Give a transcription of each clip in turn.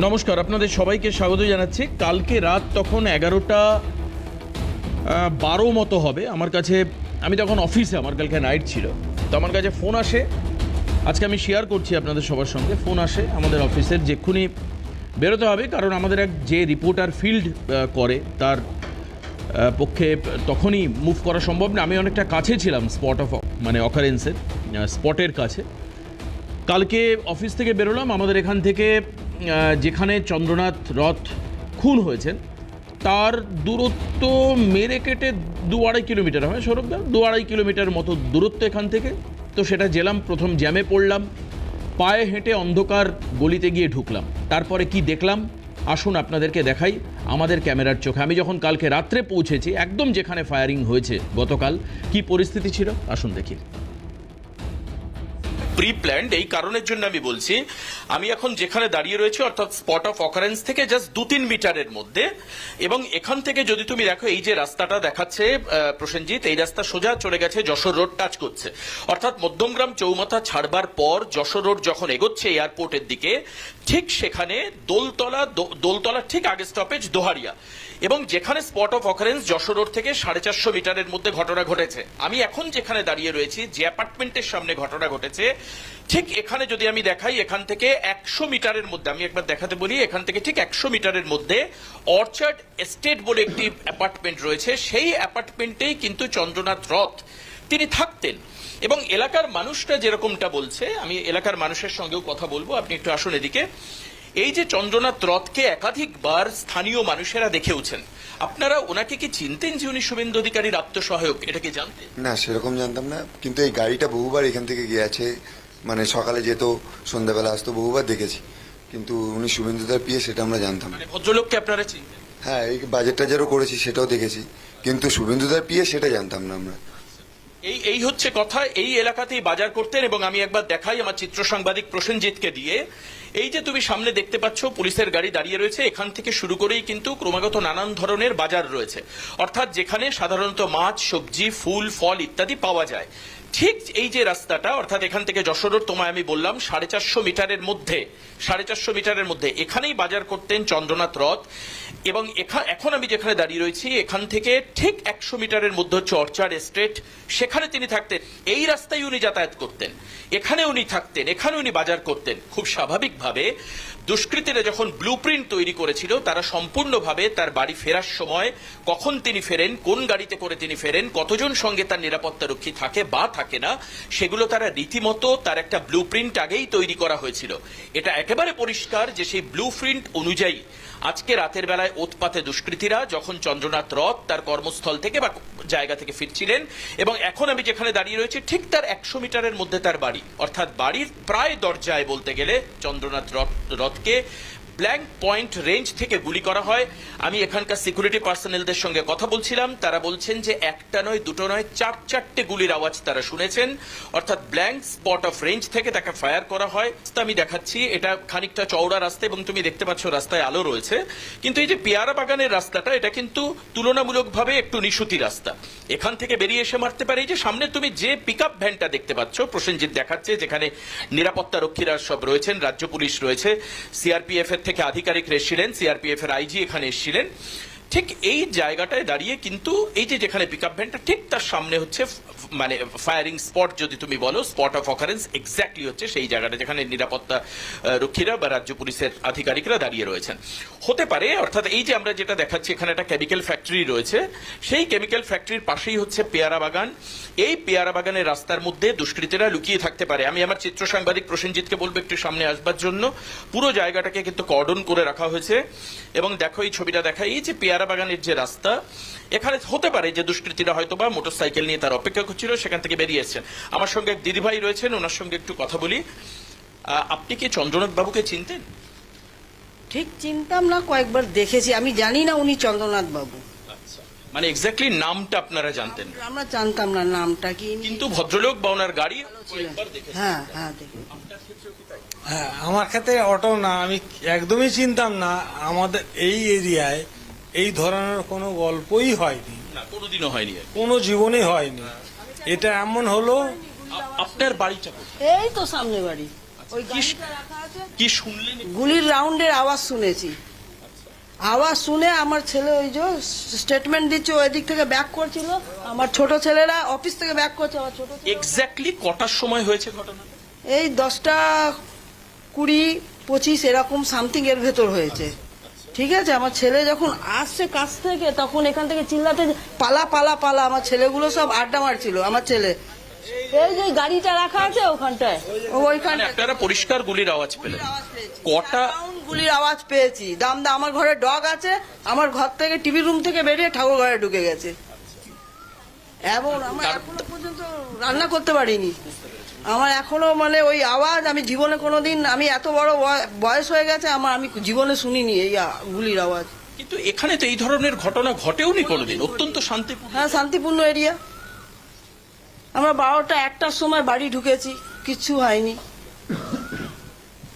নমস্কার, আপনাদের সবাইকে স্বাগত জানাচ্ছি। কালকে রাত তখন 11:12 মতো হবে। আমার কাছে, আমি তখন অফিসে, আমার কালকে নাইট ছিল, তো আমার কাছে ফোন আসে। আজকে আমি শেয়ার করছি আপনাদের সবার সঙ্গে। ফোন আসে আমাদের অফিসের, যেক্ষুনি বেরোতে হবে, কারণ আমাদের যে রিপোর্টার ফিল্ড করে তার পক্ষে তখনই মুভ করা সম্ভব না। আমি অনেকটা কাছে ছিলাম স্পট অফ অকারেন্সের, স্পটের কাছে। কালকে অফিস থেকে বেরোলাম। আমাদের এখান থেকে যেখানে চন্দ্রনাথ রথ খুন হয়েছেন তার দূরত্ব মেরে কেটে 2-2.5 কিলোমিটার হয়। সৌরভদা, 2-2.5 কিলোমিটার মতো দূরত্ব এখান থেকে। তো সেটা গেলাম, প্রথম জ্যামে পড়লাম, পায়ে হেঁটে অন্ধকার গলিতে গিয়ে ঢুকলাম। তারপরে কি দেখলাম আসুন আপনাদেরকে দেখাই আমাদের ক্যামেরার চোখে। আমি যখন কালকে রাত্রে পৌঁছেছি একদম যেখানে ফায়ারিং হয়েছে গতকাল, কি পরিস্থিতি ছিল আসুন দেখি। প্রি প্ল্যান্ড এই কারণের জন্য আমি বলছি, আমি এখন যেখানে দাঁড়িয়ে রয়েছি অর্থাৎ স্পট অফ অকারেন্স থেকে জাস্ট 2-3 মিটারের মধ্যে, এবং এখান থেকে যদি তুমি দেখো এই যে রাস্তাটা দেখাচ্ছে প্রসেনজিৎ, এই রাস্তা সোজা চলে গেছে যশোর রোড টাচ করছে, অর্থাৎ মধ্যমগ্রাম চৌমাথা ছাড়বার পর যশোর রোড যখন এগোচ্ছে এয়ারপোর্টের দিকে, ঠিক সেখানে দোলতলা ঠিক আগে স্টপেজ দোহারিয়া, এবং যেখানে spot of occurrence Jessore road থেকে 450 মিটারের মধ্যে ঘটনা ঘটেছে। আমি এখন যেখানে দাঁড়িয়ে রয়েছি, যে অ্যাপার্টমেন্টের সামনে ঘটনা ঘটেছে, ঠিক এখানে যদি আমি দেখাই, এখান থেকে 100 মিটারের মধ্যে, আমি একবার দেখাতে বলি, এখান থেকে ঠিক 100 মিটারের মধ্যে অর্চার্ড এস্টেট বলে একটি অ্যাপার্টমেন্ট রয়েছে। সেই অ্যাপার্টমেন্টেই কিন্তু চন্দ্রনাথ রথ তিনি থাকতেন। এবং এলাকার মানুষরা যেরকমটা বলছে, আমি এলাকার মানুষের সঙ্গেও কথা বলবো, আপনি একটু আসুন এদিকে। এই যে চন্দ্রনাথ রথকে একাধিকবার স্থানীয় মানুষেরা দেখেওছেন, আপনারা ওনাকে কি চিনতেন যে উনি শুভেন্দু অধিকারীর আত্মসহায়ক? এটা কি জানতেন? না, সেরকম জানতাম না, কিন্তু এই গাড়িটা বহুবার এখান থেকে গিয়েছে, মানে সকালে যেত, সন্ধ্যাবেলা আসতো, বহুবার দেখেছি, কিন্তু উনি শুভেন্দুদার পিএ সেটা আমরা জানতাম না। ভদ্রলোককে আপনারা চিনতেন? হ্যাঁ, এই বাজেট টাজারও করেছি, সেটাও দেখেছি, কিন্তু শুভেন্দুদার পিএ সেটা জানতাম না আমরা। এই হচ্ছে কথা। এই এলাকাতেই বাজার করতেন। এবং আমি একবার দেখাই আমার চিত্র সাংবাদিক প্রসেনজিৎকে দিয়ে। এই যে তুমি সামনে দেখতে পাচ্ছ পুলিশের গাড়ি দাঁড়িয়ে রয়েছে, এখান থেকে শুরু করেই কিন্তু ক্রমাগত নানান ধরনের বাজার রয়েছে, অর্থাৎ যেখানে সাধারণত মাছ, সবজি, ফুল, ফল ইত্যাদি পাওয়া যায়। ঠিক এই যে রাস্তাটা, অর্থাৎ এখান থেকে যশোর রোড, তোমায় আমি বললাম 450 মিটারের মধ্যে, 450 মিটারের মধ্যে এখানেই বাজার করতেন চন্দ্রনাথ রথ। এবং এখন আমি যেখানে দাঁড়িয়ে রয়েছি, এখান থেকে ঠিক 100 মিটারের মধ্যে হচ্ছে অর্চার্ড এস্টেট, সেখানে তিনি থাকতেন। এই রাস্তায় উনি যাতায়াত করতেন, এখানে উনি থাকতেন, এখানে উনি বাজার করতেন। খুব স্বাভাবিকভাবে দুষ্কৃতীরা যখন ব্লুপ্রিন্ট তৈরি করেছিল, তারা সম্পূর্ণভাবে তার বাড়ি ফেরার সময় কখন তিনি ফেরেন, কোন গাড়িতে করে তিনি ফেরেন, কতজন সঙ্গে তার নিরাপত্তারক্ষী থাকে বা থাকে না, সেগুলো তারা রীতিমতো তার একটা ব্লুপ্রিন্ট আগেই তৈরি করা হয়েছিল। এটা একেবারে পরিষ্কার যে সেই ব্লুপ্রিন্ট অনুযায়ী আজকে রাতের বেলায় ওৎপাতে দুষ্কৃতীরা যখন চন্দ্রনাথ রথ তার কর্মস্থল থেকে বা জায়গা থেকে ফিরছিলেন, এবং এখন আমি যেখানে দাঁড়িয়ে রয়েছি ঠিক তার 100 মিটারের মধ্যে তার বাড়ি, অর্থাৎ বাড়ির প্রায় দরজায় বলতে গেলে চন্দ্রনাথ রথকে ব্ল্যাঙ্ক পয়েন্ট রেঞ্জ থেকে গুলি করা হয়। আমি এখানকার সিকিউরিটি পার্সোনেলদের সঙ্গে কথা বলছিলাম, তারা বলছেন যে একটা নয়, দুটো নয়, 4-4টে গুলির আওয়াজ তারা শুনেছেন, অর্থাৎ ব্ল্যাঙ্ক স্পট অফ রেঞ্জ থেকে তাকে ফায়ার করা হয়। আমি দেখাচ্ছি, এটা খানিকটা চওড়া রাস্তা এবং তুমি দেখতে পাচ্ছ রাস্তায় আলো রয়েছে, কিন্তু এই যে পেয়ারা বাগানের রাস্তাটা, এটা কিন্তু তুলনামূলকভাবে একটু নিশুতি রাস্তা। এখান থেকে বেরিয়ে এসে মারতে পারে। এই যে সামনে তুমি যে পিকআপ ভ্যানটা দেখতে পাচ্ছ, প্রসেনজিৎ দেখাচ্ছে, যেখানে নিরাপত্তা রক্ষীরা সব রয়েছেন, রাজ্য পুলিশ রয়েছে, সিআরপিএফ এর থেকে আধিকারিক এসেছিলেন, সিআরপিএফ এর আইজি এখানে এসেছিলেন। ঠিক এই জায়গাটায় দাঁড়িয়ে কিন্তু এই যে যেখানে পিকআপ ভ্যানটা, ঠিক তার সামনে হচ্ছে ফায়ারিং স্পট, যদি তুমি বলো স্পট অফ অকারেন্স এক্স্যাক্টলি হচ্ছে সেই জায়গাটা যেখানে নিরাপত্তা রক্ষীরা বা রাজ্য পুলিশের আধিকারিকরা দাঁড়িয়ে রয়েছেন। হতে পারে, অর্থাৎ এই যে আমরা যেটা দেখাচ্ছি, এখানে একটা কেমিক্যাল ফ্যাক্টরি রয়েছে, সেই কেমিক্যাল ফ্যাক্টরির পাশেই হচ্ছে পেয়ারা বাগান। এই পেয়ারা বাগানের রাস্তার মধ্যে দুষ্কৃতীরা লুকিয়ে থাকতে পারে। আমি আমার চিত্র সাংবাদিক প্রসেনজিৎকে বলবো একটু সামনে আসবার জন্য। পুরো জায়গাটাকে কিন্তু কর্ডন করে রাখা হয়েছে, এবং দেখো এই ছবিটা দেখা, এই যে পেয়ারা বাগানের যে রাস্তা, এখানে হতে পারে যে দুষ্কৃতীরা হয়তো বা মোটরসাইকেল নিয়ে তার অপেক্ষা করছিল, সেখান থেকে বেরিয়ে এসেছেন। আমার সঙ্গে এক দিদিভাই রয়েছেন, ওনার সঙ্গে একটু কথা বলি। আপনি কি চন্দ্রনাথ বাবুকে চিনতেন? ঠিক চিনতাম না, কয়েকবার দেখেছি। আমি জানি না উনি চন্দ্রনাথ বাবু। মানে এক্স্যাক্টলি নামটা আপনারা জানতেন? আমরা জানতাম না নামটা কি, কিন্তু ভদ্রলোক বা ওনার গাড়ি হ্যাঁ হ্যাঁ দেখি। হ্যাঁ, আমার ক্ষেত্রে অটো না, আমি একদমই চিনতাম না। আমাদের এই এরিয়ায় এই ধরনের কোনো গল্পই হয়নি, না কোনোদিনও হয়নি, কোনো জীবনে হয়নি। এটা এমন হলো। আপনার বাড়িটা? এই তো সামনে বাড়ি। ওই গাড়িটা রাখা আছে, কি শুনলেন? গুলির রাউন্ডের আওয়াজ শুনেছি। আওয়াজ শুনে আমার ছেলে ওই যে স্টেটমেন্ট দিচ্ছে, ওই দিক থেকে ব্যাক করছিল, আমার ছোট ছেলেরা অফিস থেকে ব্যাক করছে, আমার ছোট ছেলে এক্স্যাক্টলি কটার সময় হয়েছে ঘটনা? এই 10টা 20-25 এরকম সামথিং এর ভেতর হয়েছে। ঠিক আছে, আমার ছেলে যখন আসছে কাছ থেকে তখন এখান থেকে চিল্লাতে পালা পালা পালা, আমার ছেলেগুলো সব আড্ডা মারছিল। আমার ছেলে এই যে গাড়িটা রাখা আছে ওখানটায়, মানে ওইখানটায় আপনারা পরিষ্কার গুলির আওয়াজ পেলেন? কটা? গুলির আওয়াজ পেয়েছি। দামদা আমার ঘরে ডগ আছে, আমার ঘর থেকে টিভি রুম থেকে বেরিয়ে ঠাকুর ঘরে ঢুকে গেছে, এবং আমার এখনো পর্যন্ত রান্না করতে পারিনি। আমার এখনো মানে ওই আওয়াজ আমি জীবনে কোনোদিন, আমি এত বড় বয়স হয়ে গেছে আমার, আমি জীবনে শুনিনি এই গুলির আওয়াজ। কিন্তু এখানে তো এই ধরনের ঘটনা ঘটেওনি কোনোদিন, অত্যন্ত শান্তিপূর্ণ। হ্যাঁ, শান্তিপূর্ণ এরিয়া। আমরা 12টা 1টার সময় বাড়ি ঢুকেছি, কিচ্ছু হয়নি।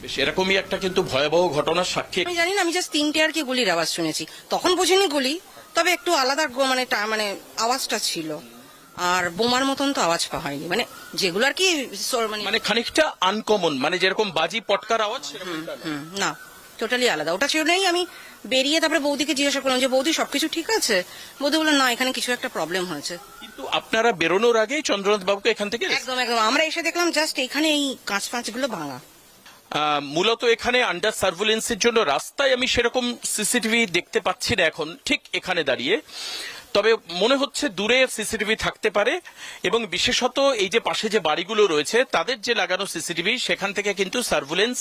বেশ, এরকমই একটা কিন্তু ভয়াবহ ঘটনার সাক্ষী। আমি জানি না, আমি জাস্ট 3টে আর কি গুলির আওয়াজ শুনেছি, তখন বুঝিনি গুলি, তবে একটু আলাদা মানে আওয়াজটা ছিল, আর বোমার মতন তো আওয়াজ পাওয়া হয়নি, মানে যেগুলো আর কি মানে খানিকটা আনকমন, মানে যেরকম বাজি পটকার আওয়াজ সেরকম না। না, টোটালি আলাদা। ওটা ছিল নেই। আমি বেরিয়ে তারপরে বৌদিকে জিজ্ঞাসা করলাম যে বৌদি সবকিছু ঠিক আছে? বৌদি বললো না, এখানে কিছু একটা প্রবলেম হয়েছে। কিন্তু আপনারা বেরোনোর আগেই চন্দ্রনাথ বাবুকে এখান থেকে একদম একদম আমরা এসে দেখলাম জাস্ট এখানে এই কাঁচ গুলো ভাঙা। মূলত এখানে আন্ডার সার্ভেলেন্সের জন্য রাস্তায় আমি সেরকম সিসিটিভি দেখতে পাচ্ছি না এখন ঠিক এখানে দাঁড়িয়ে, তবে মনে হচ্ছে দূরে সিসিটিভি থাকতে পারে, এবং বিশেষত এই যে পাশে যে বাড়িগুলো রয়েছে তাদের যে লাগানো সিসিটিভি সেখান থেকে কিন্তু সার্ভেলেন্স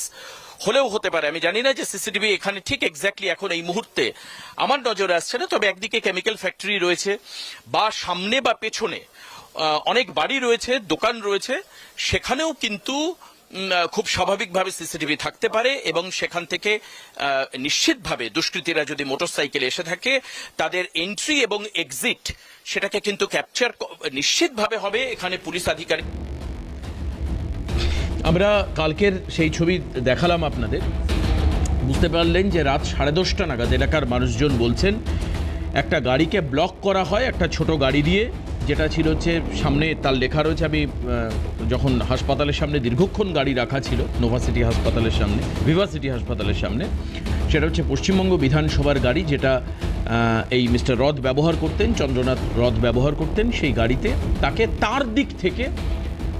হলেও হতে পারে। আমি জানি না যে সিসিটিভি এখানে ঠিক এক্স্যাক্টলি এখন এই মুহূর্তে আমার নজরে আসছে না, তবে একদিকে কেমিক্যাল ফ্যাক্টরি রয়েছে বা সামনে বা পেছনে অনেক বাড়ি রয়েছে, দোকান রয়েছে, সেখানেও কিন্তু খুব স্বাভাবিকভাবে সিসিটিভি থাকতে পারে, এবং সেখান থেকে নিশ্চিতভাবে দুষ্কৃতীরা যদি মোটরসাইকেলে এসে থাকে তাদের এন্ট্রি এবং এক্সিট সেটাকে কিন্তু ক্যাপচার নিশ্চিতভাবে হবে। এখানে পুলিশ আধিকারিক, আমরা কালকের সেই ছবি দেখালাম আপনাদের, বুঝতে পারলেন যে রাত 10:30 নাগাদ এলাকার মানুষজন বলছেন একটা গাড়িকে ব্লক করা হয় একটা ছোট গাড়ি দিয়ে, যেটা ছিল হচ্ছে সামনে তার লেখা রয়েছে, আমি যখন হাসপাতালের সামনে দীর্ঘক্ষণ গাড়ি রাখা ছিল নোভাসিটি হাসপাতালের সামনে, ভিভাসিটি হাসপাতালের সামনে, সেটা হচ্ছে পশ্চিমবঙ্গ বিধানসভার গাড়ি, যেটা এই মিস্টার রথ ব্যবহার করতেন, চন্দ্রনাথ রথ ব্যবহার করতেন। সেই গাড়িতে তাকে তার দিক থেকে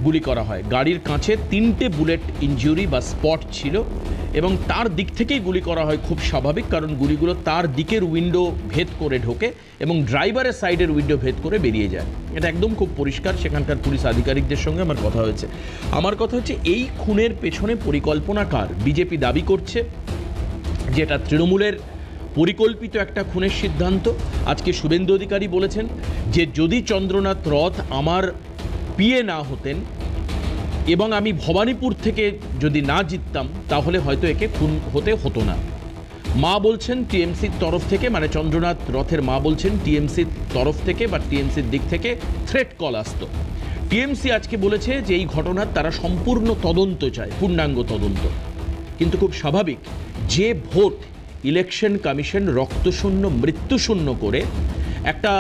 গুলি করা হয়। গাড়ির কাঁচে 3টে বুলেট ইনজুরি বা স্পট ছিল, এবং তার দিক থেকেই গুলি করা হয়, খুব স্বাভাবিক, কারণ গুলিগুলো তার দিকের উইন্ডো ভেদ করে ঢোকে এবং ড্রাইভারের সাইডের উইন্ডো ভেদ করে বেরিয়ে যায়। এটা একদম খুব পরিষ্কার। সেখানকার পুলিশ আধিকারিকদের সঙ্গে আমার কথা হয়েছে। আমার কথা হচ্ছে এই খুনের পেছনে পরিকল্পনা কার? বিজেপি দাবি করছে যেটা তৃণমূলের পরিকল্পিত একটা খুনের সিদ্ধান্ত। আজকে শুভেন্দু অধিকারী বলেছেন যে যদি চন্দ্রনাথ রথ আমার পিএ না হতেন এবং আমি ভবানীপুর থেকে যদি না জিততাম তাহলে হয়তো একে খুন হতে হতো না। মা বলছেন টিএমসির তরফ থেকে, মানে চন্দ্রনাথ রথের মা বলছেন টিএমসির তরফ থেকে বা টিএমসির দিক থেকে থ্রেট কল আসতো। টিএমসি আজকে বলেছে যে এই ঘটনার তারা সম্পূর্ণ তদন্ত চায়, পূর্ণাঙ্গ তদন্ত। কিন্তু খুব স্বাভাবিক, যে ভোট ইলেকশন কমিশন রক্তশূন্য মৃত্যুশূন্য করে একটা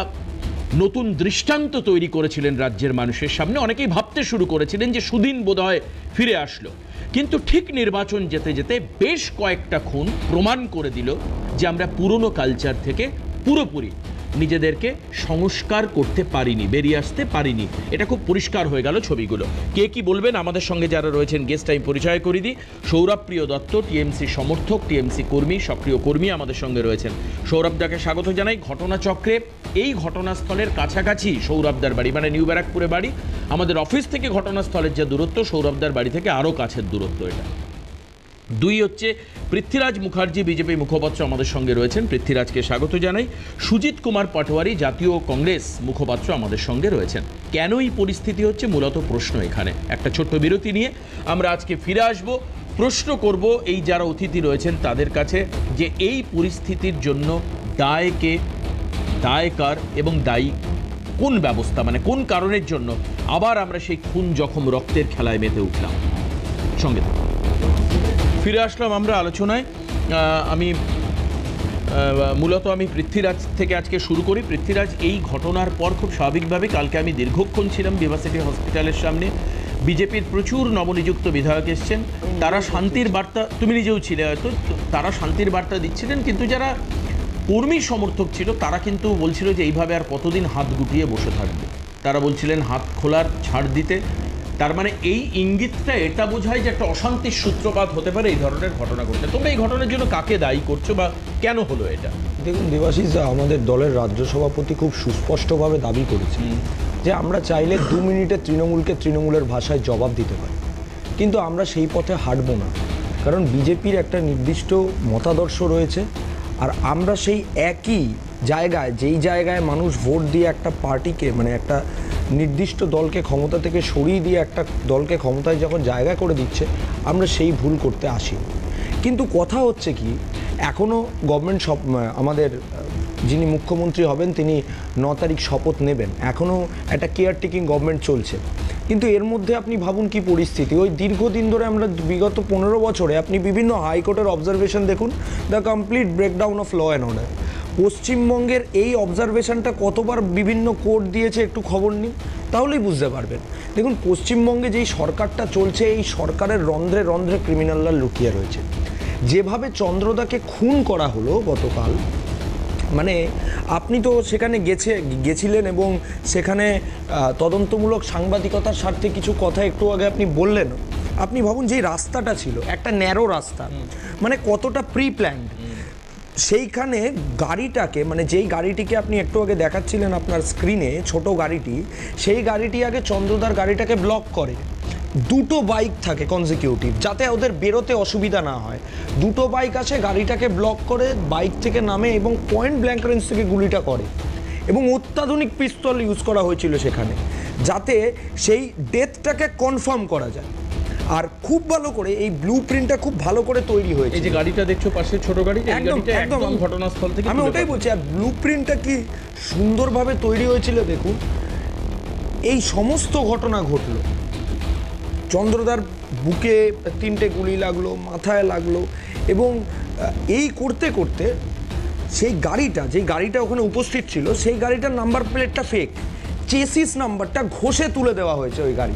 নতুন দৃষ্টান্ত তৈরি করেছিলেন রাজ্যের মানুষের সামনে, অনেকেই ভাবতে শুরু করেছিলেন যে সুদিন বোধহয় ফিরে আসলো, কিন্তু ঠিক নির্বাচন যেতে যেতে বেশ কয়েকটা খুন প্রমাণ করে দিল যে আমরা পুরনো কালচার থেকে পুরোপুরি নিজেদেরকে সংস্কার করতে পারিনি, বেরিয়ে আসতে পারিনি। এটা খুব পরিষ্কার হয়ে গেল ছবিগুলো। কে কি বলবেন আমাদের সঙ্গে যারা রয়েছেন গেস্ট টাইম পরিচয় করে দিই। সৌরভ প্রিয় দত্ত, টিএমসি সমর্থক, টিএমসি কর্মী, সক্রিয় কর্মী আমাদের সঙ্গে রয়েছেন। সৌরভদাকে স্বাগত জানাই। ঘটনাচক্রে এই ঘটনাস্থলের কাছাকাছি সৌরভদার বাড়ি, মানে নিউ ব্যারাকপুরে বাড়ি। আমাদের অফিস থেকে ঘটনাস্থলের যে দূরত্ব, সৌরভদার বাড়ি থেকে আরও কাছের দূরত্ব এটা। দুই হচ্ছে পৃথ্বীরাজ মুখার্জি, বিজেপি মুখপাত্র আমাদের সঙ্গে রয়েছেন, পৃথ্বীরাজকে স্বাগত জানাই। সুজিত কুমার পাটোয়ারি, জাতীয় কংগ্রেস মুখপাত্র আমাদের সঙ্গে রয়েছেন। কেন এই পরিস্থিতি হচ্ছে মূলত প্রশ্ন এখানে। একটা ছোট্ট বিরতি নিয়ে আমরা আজকে ফিরে আসব। প্রশ্ন করব এই যারা অতিথি রয়েছেন তাদের কাছে যে এই পরিস্থিতির জন্য দায় কে, দায় কার এবং দায়ী কোন ব্যবস্থা, মানে কোন কারণের জন্য আবার আমরা সেই খুন জখম রক্তের খেলায় মেতে উঠলাম। সঙ্গে ফিরে আসলাম আমরা আলোচনায়। মূলত আমি পৃথ্বীরাজ থেকে আজকে শুরু করি। পৃথ্বীরাজ, এই ঘটনার পর খুব স্বাভাবিকভাবে কালকে আমি দীর্ঘক্ষণ ছিলাম ভিভাসিটি হসপিটালের সামনে, বিজেপির প্রচুর নবনিযুক্ত বিধায়ক এসছেন, তারা শান্তির বার্তা, তুমি নিজেও ছিলে হয়তো, তারা শান্তির বার্তা দিচ্ছিলেন, কিন্তু যারা কর্মী সমর্থক ছিল তারা কিন্তু বলছিল যে এইভাবে আর কতদিন হাত গুটিয়ে বসে থাকবে। তারা বলছিলেন হাত খোলার ছাড় দিতে। তার মানে এই ইঙ্গিতটা এটা বোঝায় যে একটা অশান্তির সূত্রপাত হতে পারে এই ধরনের ঘটনা ঘটলে। তোমরা এই ঘটনার জন্য কাকে দায়ী করছো বা কেন হলো এটা? দেখুন দেবাশিস দা, আমাদের দলের রাজ্য সভাপতি খুব সুস্পষ্টভাবে দাবি করেছে যে আমরা চাইলে 2 মিনিটে তৃণমূলকে তৃণমূলের ভাষায় জবাব দিতে পারি, কিন্তু আমরা সেই পথে হাঁটবো না। কারণ বিজেপির একটা নির্দিষ্ট মতাদর্শ রয়েছে, আর আমরা সেই একই জায়গায়, যেই জায়গায় মানুষ ভোট দিয়ে একটা পার্টিকে, মানে একটা নির্দিষ্ট দলকে ক্ষমতা থেকে সরিয়ে দিয়ে একটা দলকে ক্ষমতায় যখন জায়গা করে দিচ্ছে, আমরা সেই ভুল করতে আসি। কিন্তু কথা হচ্ছে কি, এখনও গভর্নমেন্ট আমাদের যিনি মুখ্যমন্ত্রী হবেন তিনি 9 তারিখ শপথ নেবেন, এখনও একটা কেয়ারটেকিং গভর্নমেন্ট চলছে। কিন্তু এর মধ্যে আপনি ভাবুন কি পরিস্থিতি। ওই দীর্ঘদিন ধরে আমরা বিগত 15 বছরে আপনি বিভিন্ন হাইকোর্টের অবজারভেশন দেখুন, the complete breakdown of law and order. পশ্চিমবঙ্গের এই অবজারভেশনটা কতবার বিভিন্ন কোর্ট দিয়েছে একটু খবর নিন, তাহলেই বুঝতে পারবেন। দেখুন পশ্চিমবঙ্গে যেই সরকারটা চলছে, এই সরকারের রন্ধ্রে রন্ধ্রে ক্রিমিনালরা লুকিয়ে রয়েছে। যেভাবে চন্দ্রদাকে খুন করা হলো গতকাল, মানে আপনি তো সেখানে গেছিলেন এবং সেখানে তদন্তমূলক সাংবাদিকতার স্বার্থে কিছু কথা একটু আগে আপনি বললেন। আপনি ভাবুন যে রাস্তাটা ছিল একটা ন্যারো রাস্তা, মানে কতটা প্রি প্ল্যান্ড। সেইখানে গাড়িটাকে, মানে যেই গাড়িটিকে আপনি একটু আগে দেখাচ্ছিলেন আপনার স্ক্রিনে, ছোট গাড়িটি, সেই গাড়িটি আগে চন্দ্রদার গাড়িটাকে ব্লক করে। 2টো বাইক থাকে কনজিকিউটিভ, যাতে ওদের বেরোতে অসুবিধা না হয়। 2টো বাইক আসে, গাড়িটাকে ব্লক করে, বাইক থেকে নামে এবং পয়েন্ট ব্ল্যাঙ্ক রেঞ্জ থেকে গুলিটা করে। এবং অত্যাধুনিক পিস্তল ইউজ করা হয়েছিল সেখানে, যাতে সেই ডেথটাকে কনফার্ম করা যায়। আর খুব ভালো করে এই ব্লু প্রিন্টটা খুব ভালো করে তৈরি হয়েছে। এই যে গাড়িটা দেখছো পাশে ছোট গাড়ি, একদম ঘটনাস্থল থেকে আমি ওটাই বলছি। আর ব্লু প্রিন্টটা কি সুন্দরভাবে তৈরি হয়েছিল দেখুন। এই সমস্ত ঘটনা ঘটলো, চন্দ্রদার বুকে 3টে গুলি লাগলো, মাথায় লাগলো, এবং এই করতে করতে সেই গাড়িটা, যেই গাড়িটা ওখানে উপস্থিত ছিল, সেই গাড়িটার নাম্বার প্লেটটা ফেক, চেসিস নাম্বারটা ঘষে তুলে দেওয়া হয়েছে। ওই গাড়ি,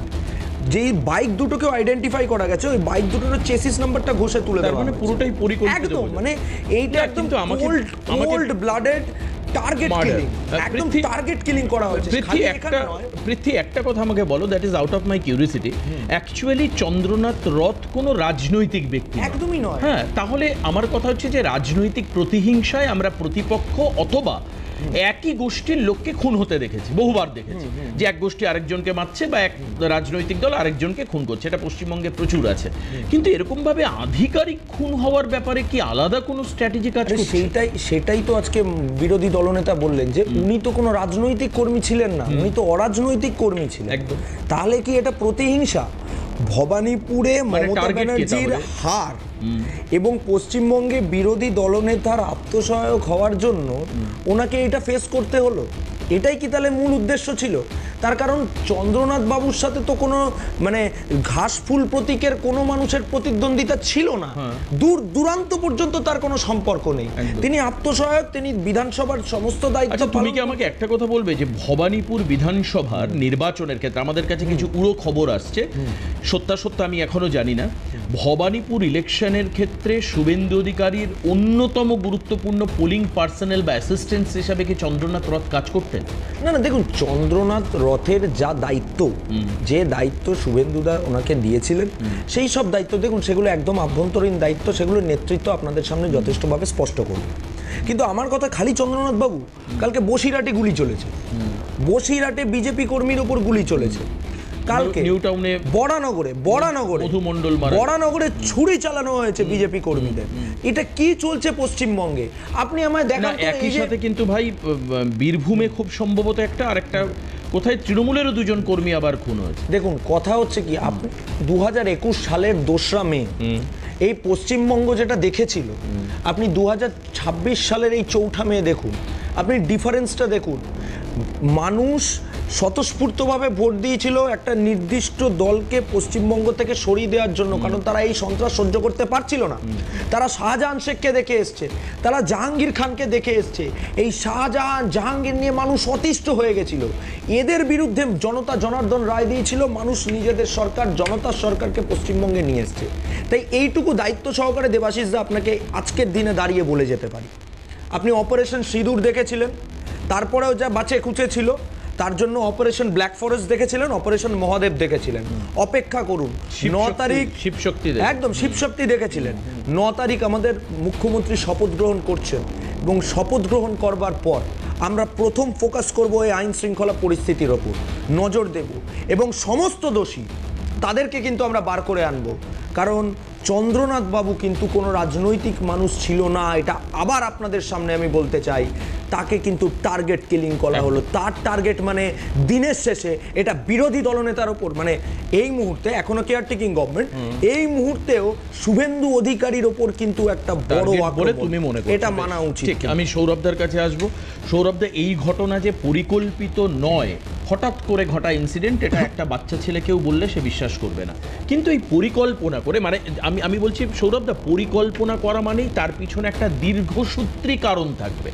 যেই বাইক দুটোকেও আইডেন্টিফাই করা গেছে, ওই বাইক দুটোর চেসিস নাম্বারটা ঘষে তুলে দেওয়া হয়েছে। পুরোটাই পরিকল্পিত, একদম, মানে এইটা একদম কোল্ড ব্লাডেড টার্গেট কিলিং, একদম টার্গেট কিলিং করা হয়েছে। পৃথ্বী, একটা কথা আমাকে বলো, that is out of my curiosity. Actually Chandranath রথ কোনো রাজনৈতিক ব্যক্তি একদমই নয়। হ্যাঁ, তাহলে আমার কথা হচ্ছে যে রাজনৈতিক প্রতিহিংসায় আমরা প্রতিপক্ষ অথবা একই গোষ্ঠীর লোককে খুন হতে দেখেছি, বহুবার দেখেছি, যে এক গোষ্ঠী আরেকজনকে মারছে বা এক রাজনৈতিক দল আরেকজনকে খুন করছে। এটা পশ্চিমবঙ্গে প্রচুর আছে। কিন্তু এরকম ভাবে আধিকারিক খুন হওয়ার ব্যাপারে কি আলাদা কোনো স্ট্র্যাটেজি কাজ করছে? সেটাই তো আজকে বিরোধী দলনেতা বললেন যে উনি তো কোনো রাজনৈতিক কর্মী ছিলেন না, উনি তো অরাজনৈতিক কর্মী ছিলেন। একদম। তাহলে কি এটা প্রতিহিংসা? ভবানীপুরে মমতা ব্যানার্জির হার এবং পশ্চিমবঙ্গে বিরোধী দলনেতার আত্মসহায়ক হওয়ার জন্য ওনাকে এটা ফেস করতে হলো, এটাই কি তাহলে মূল উদ্দেশ্য ছিল? তার কারণ চন্দ্রনাথ বাবুর সাথে তো কোনো মানে ঘাস ফুল প্রতীকের কোনো মানুষের প্রতিদ্বন্দ্বিতা ছিল না, দূরান্ত পর্যন্ত তার কোনো সম্পর্ক নেই। তিনি আত্মসহায়ক, তিনি বিধানসভার সমস্ত দায়িত্ব। আচ্ছা, তুমি কি আমাকে একটা কথা বলবে যে ভবানীপুর বিধানসভার নির্বাচনের ক্ষেত্রে আমাদের কাছে কিছু উড়ো খবর আসছে, সত্যাসত্য আমি এখনো জানি না, ভবানীপুর ইলেকশনের ক্ষেত্রে শুভেন্দু অধিকারীর অন্যতম গুরুত্বপূর্ণ পোলিং পার্সোনেল বা অ্যাসিস্ট্যান্ট হিসাবে কি চন্দ্রনাথ রথ কাজ করতেন? না, দেখুন চন্দ্রনাথ রথের যা দায়িত্ব, যে দায়িত্ব শুভেন্দুদা ওনাকে দিয়েছিলেন, সেই সব দায়িত্ব দেখুন সেগুলো একদম আভ্যন্তরীণ দায়িত্ব, সেগুলোর নেতৃত্ব আপনাদের সামনে যথেষ্টভাবে স্পষ্ট করবে। কিন্তু আমার কথা খালি চন্দ্রনাথ বাবু, কালকে বসিরহাটে গুলি চলেছে, বসিরহাটে বিজেপি কর্মীর ওপর গুলি চলেছে, কালকে নিউটাউনে, বরানগরে ছুরি চালানো হয়েছে বিজেপি কর্মীদের। এটা কি চলছে পশ্চিমবঙ্গে? আপনি আমায় দেখান। একই সাথে কিন্তু ভাই বীরভূমে খুব সম্ভবত একটা, আর একটা কোথায় তৃণমূলেরও 2জন কর্মী আবার খুন হয়েছে। দেখুন কথা হচ্ছে কি, আপনি 2021 সালের 2রা মে এই পশ্চিমবঙ্গ যেটা দেখেছিল, আপনি 2026 সালের এই 4ঠা মে দেখুন, আপনি ডিফারেন্সটা দেখুন। মানুষ স্বতঃস্ফূর্তভাবে ভোট দিয়েছিল একটা নির্দিষ্ট দলকে পশ্চিমবঙ্গ থেকে সরিয়ে দেওয়ার জন্য, কারণ তারা এই সন্ত্রাস সহ্য করতে পারছিল না। তারা শাহজাহান শেখকে দেখে এসছে, তারা জাহাঙ্গীর খানকে দেখে এসছে। এই শাহজাহান জাহাঙ্গীর নিয়ে মানুষ অতিষ্ঠ হয়ে গেছিল। এদের বিরুদ্ধে জনতা জনার্দন রায় দিয়েছিল, মানুষ নিজেদের সরকার জনতার সরকারকে পশ্চিমবঙ্গে নিয়ে এসছে। তাই এইটুকু দায়িত্ব সহকারে দেবাশিস দা আপনাকে আজকের দিনে দাঁড়িয়ে বলে যেতে পারি। আপনি অপারেশন সিঁদুর দেখেছিলেন, তারপরেও যা বাঁচে খুঁচে ছিল, তার জন্য অপারেশন ব্ল্যাক ফরেস্ট দেখেছিলেন, অপারেশন মহাদেব দেখেছিলেন। অপেক্ষা করুন 9 তারিখ শিবশক্তি একদম শিবশক্তি দেখেছিলেন। 9 তারিখ আমাদের মুখ্যমন্ত্রী শপথ গ্রহণ করছেন এবং শপথ গ্রহণ করবার পর আমরা প্রথম ফোকাস করব এই আইন শৃঙ্খলা পরিস্থিতির ওপর নজর দেব এবং সমস্ত দোষী তাদেরকে কিন্তু আমরা বার করে আনবো। কারণ চন্দ্রনাথ বাবু কিন্তু কোনো রাজনৈতিক মানুষ ছিল না, এটা আবার আপনাদের সামনে আমি বলতে চাই। তাকে কিন্তু টার্গেট কিলিং করা হলো। তার টার্গেট মানে দিনের শেষে এটা বিরোধী দলনেতার ওপর, মানে এই মুহূর্তে এখনো কেয়ারটেকিং গভর্নমেন্ট, এই মুহূর্তেও শুভেন্দু অধিকারীর ওপর কিন্তু একটা বড় বলে আক্রমণ। তুমি মনে করো এটা মানা উচিত। ঠিক, আমি সৌরভদার কাছে আসবো। সৌরভদা, এই ঘটনা যে পরিকল্পিত নয়, হঠাৎ করে ঘটা ইনসিডেন্ট, এটা একটা বাচ্চা ছেলেকেও বললে সে বিশ্বাস করবে না। কিন্তু এই পরিকল্পনা করে, মানে আমি বলছি সৌরভদা, পরিকল্পনা করা মানেই তার পিছনে একটা দীর্ঘসূত্রী কারণ থাকবে।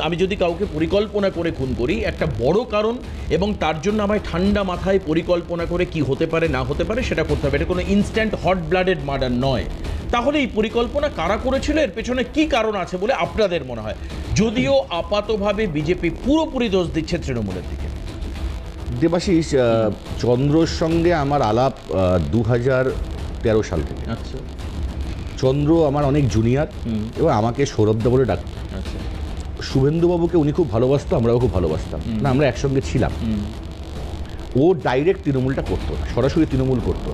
আমি যদি কাউকে পরিকল্পনা করে খুন করি, একটা বড় কারণ, এবং তার জন্য আমায় ঠান্ডা মাথায় পরিকল্পনা করে কি হতে পারে না হতে পারে সেটা করতে হবে। এটা কোনো ইনস্ট্যান্ট হট ব্লাডেড মার্ডার নয়। তাহলে এই পরিকল্পনা কারা করেছিল, এর পেছনে কি কারণ আছে বলে আপনাদের মনে হয়? যদিও আপাতভাবে বিজেপি পুরোপুরি দোষ দিচ্ছে তৃণমূলের দিকে। দেবাশিস, চন্দ্রর সঙ্গে আমার আলাপ 2013 সাল থেকে। আচ্ছা চন্দ্র আমার অনেক জুনিয়র এবং আমাকে সৌরভদা বলে ডাকত। আচ্ছা। শুভেন্দুবাবুকে উনি খুব ভালোবাসতো, আমরাও খুব ভালোবাসতাম না, আমরা একসঙ্গে ছিলাম। ও ডাইরেক্ট তৃণমূলটা করতো না, সরাসরি তৃণমূল করতো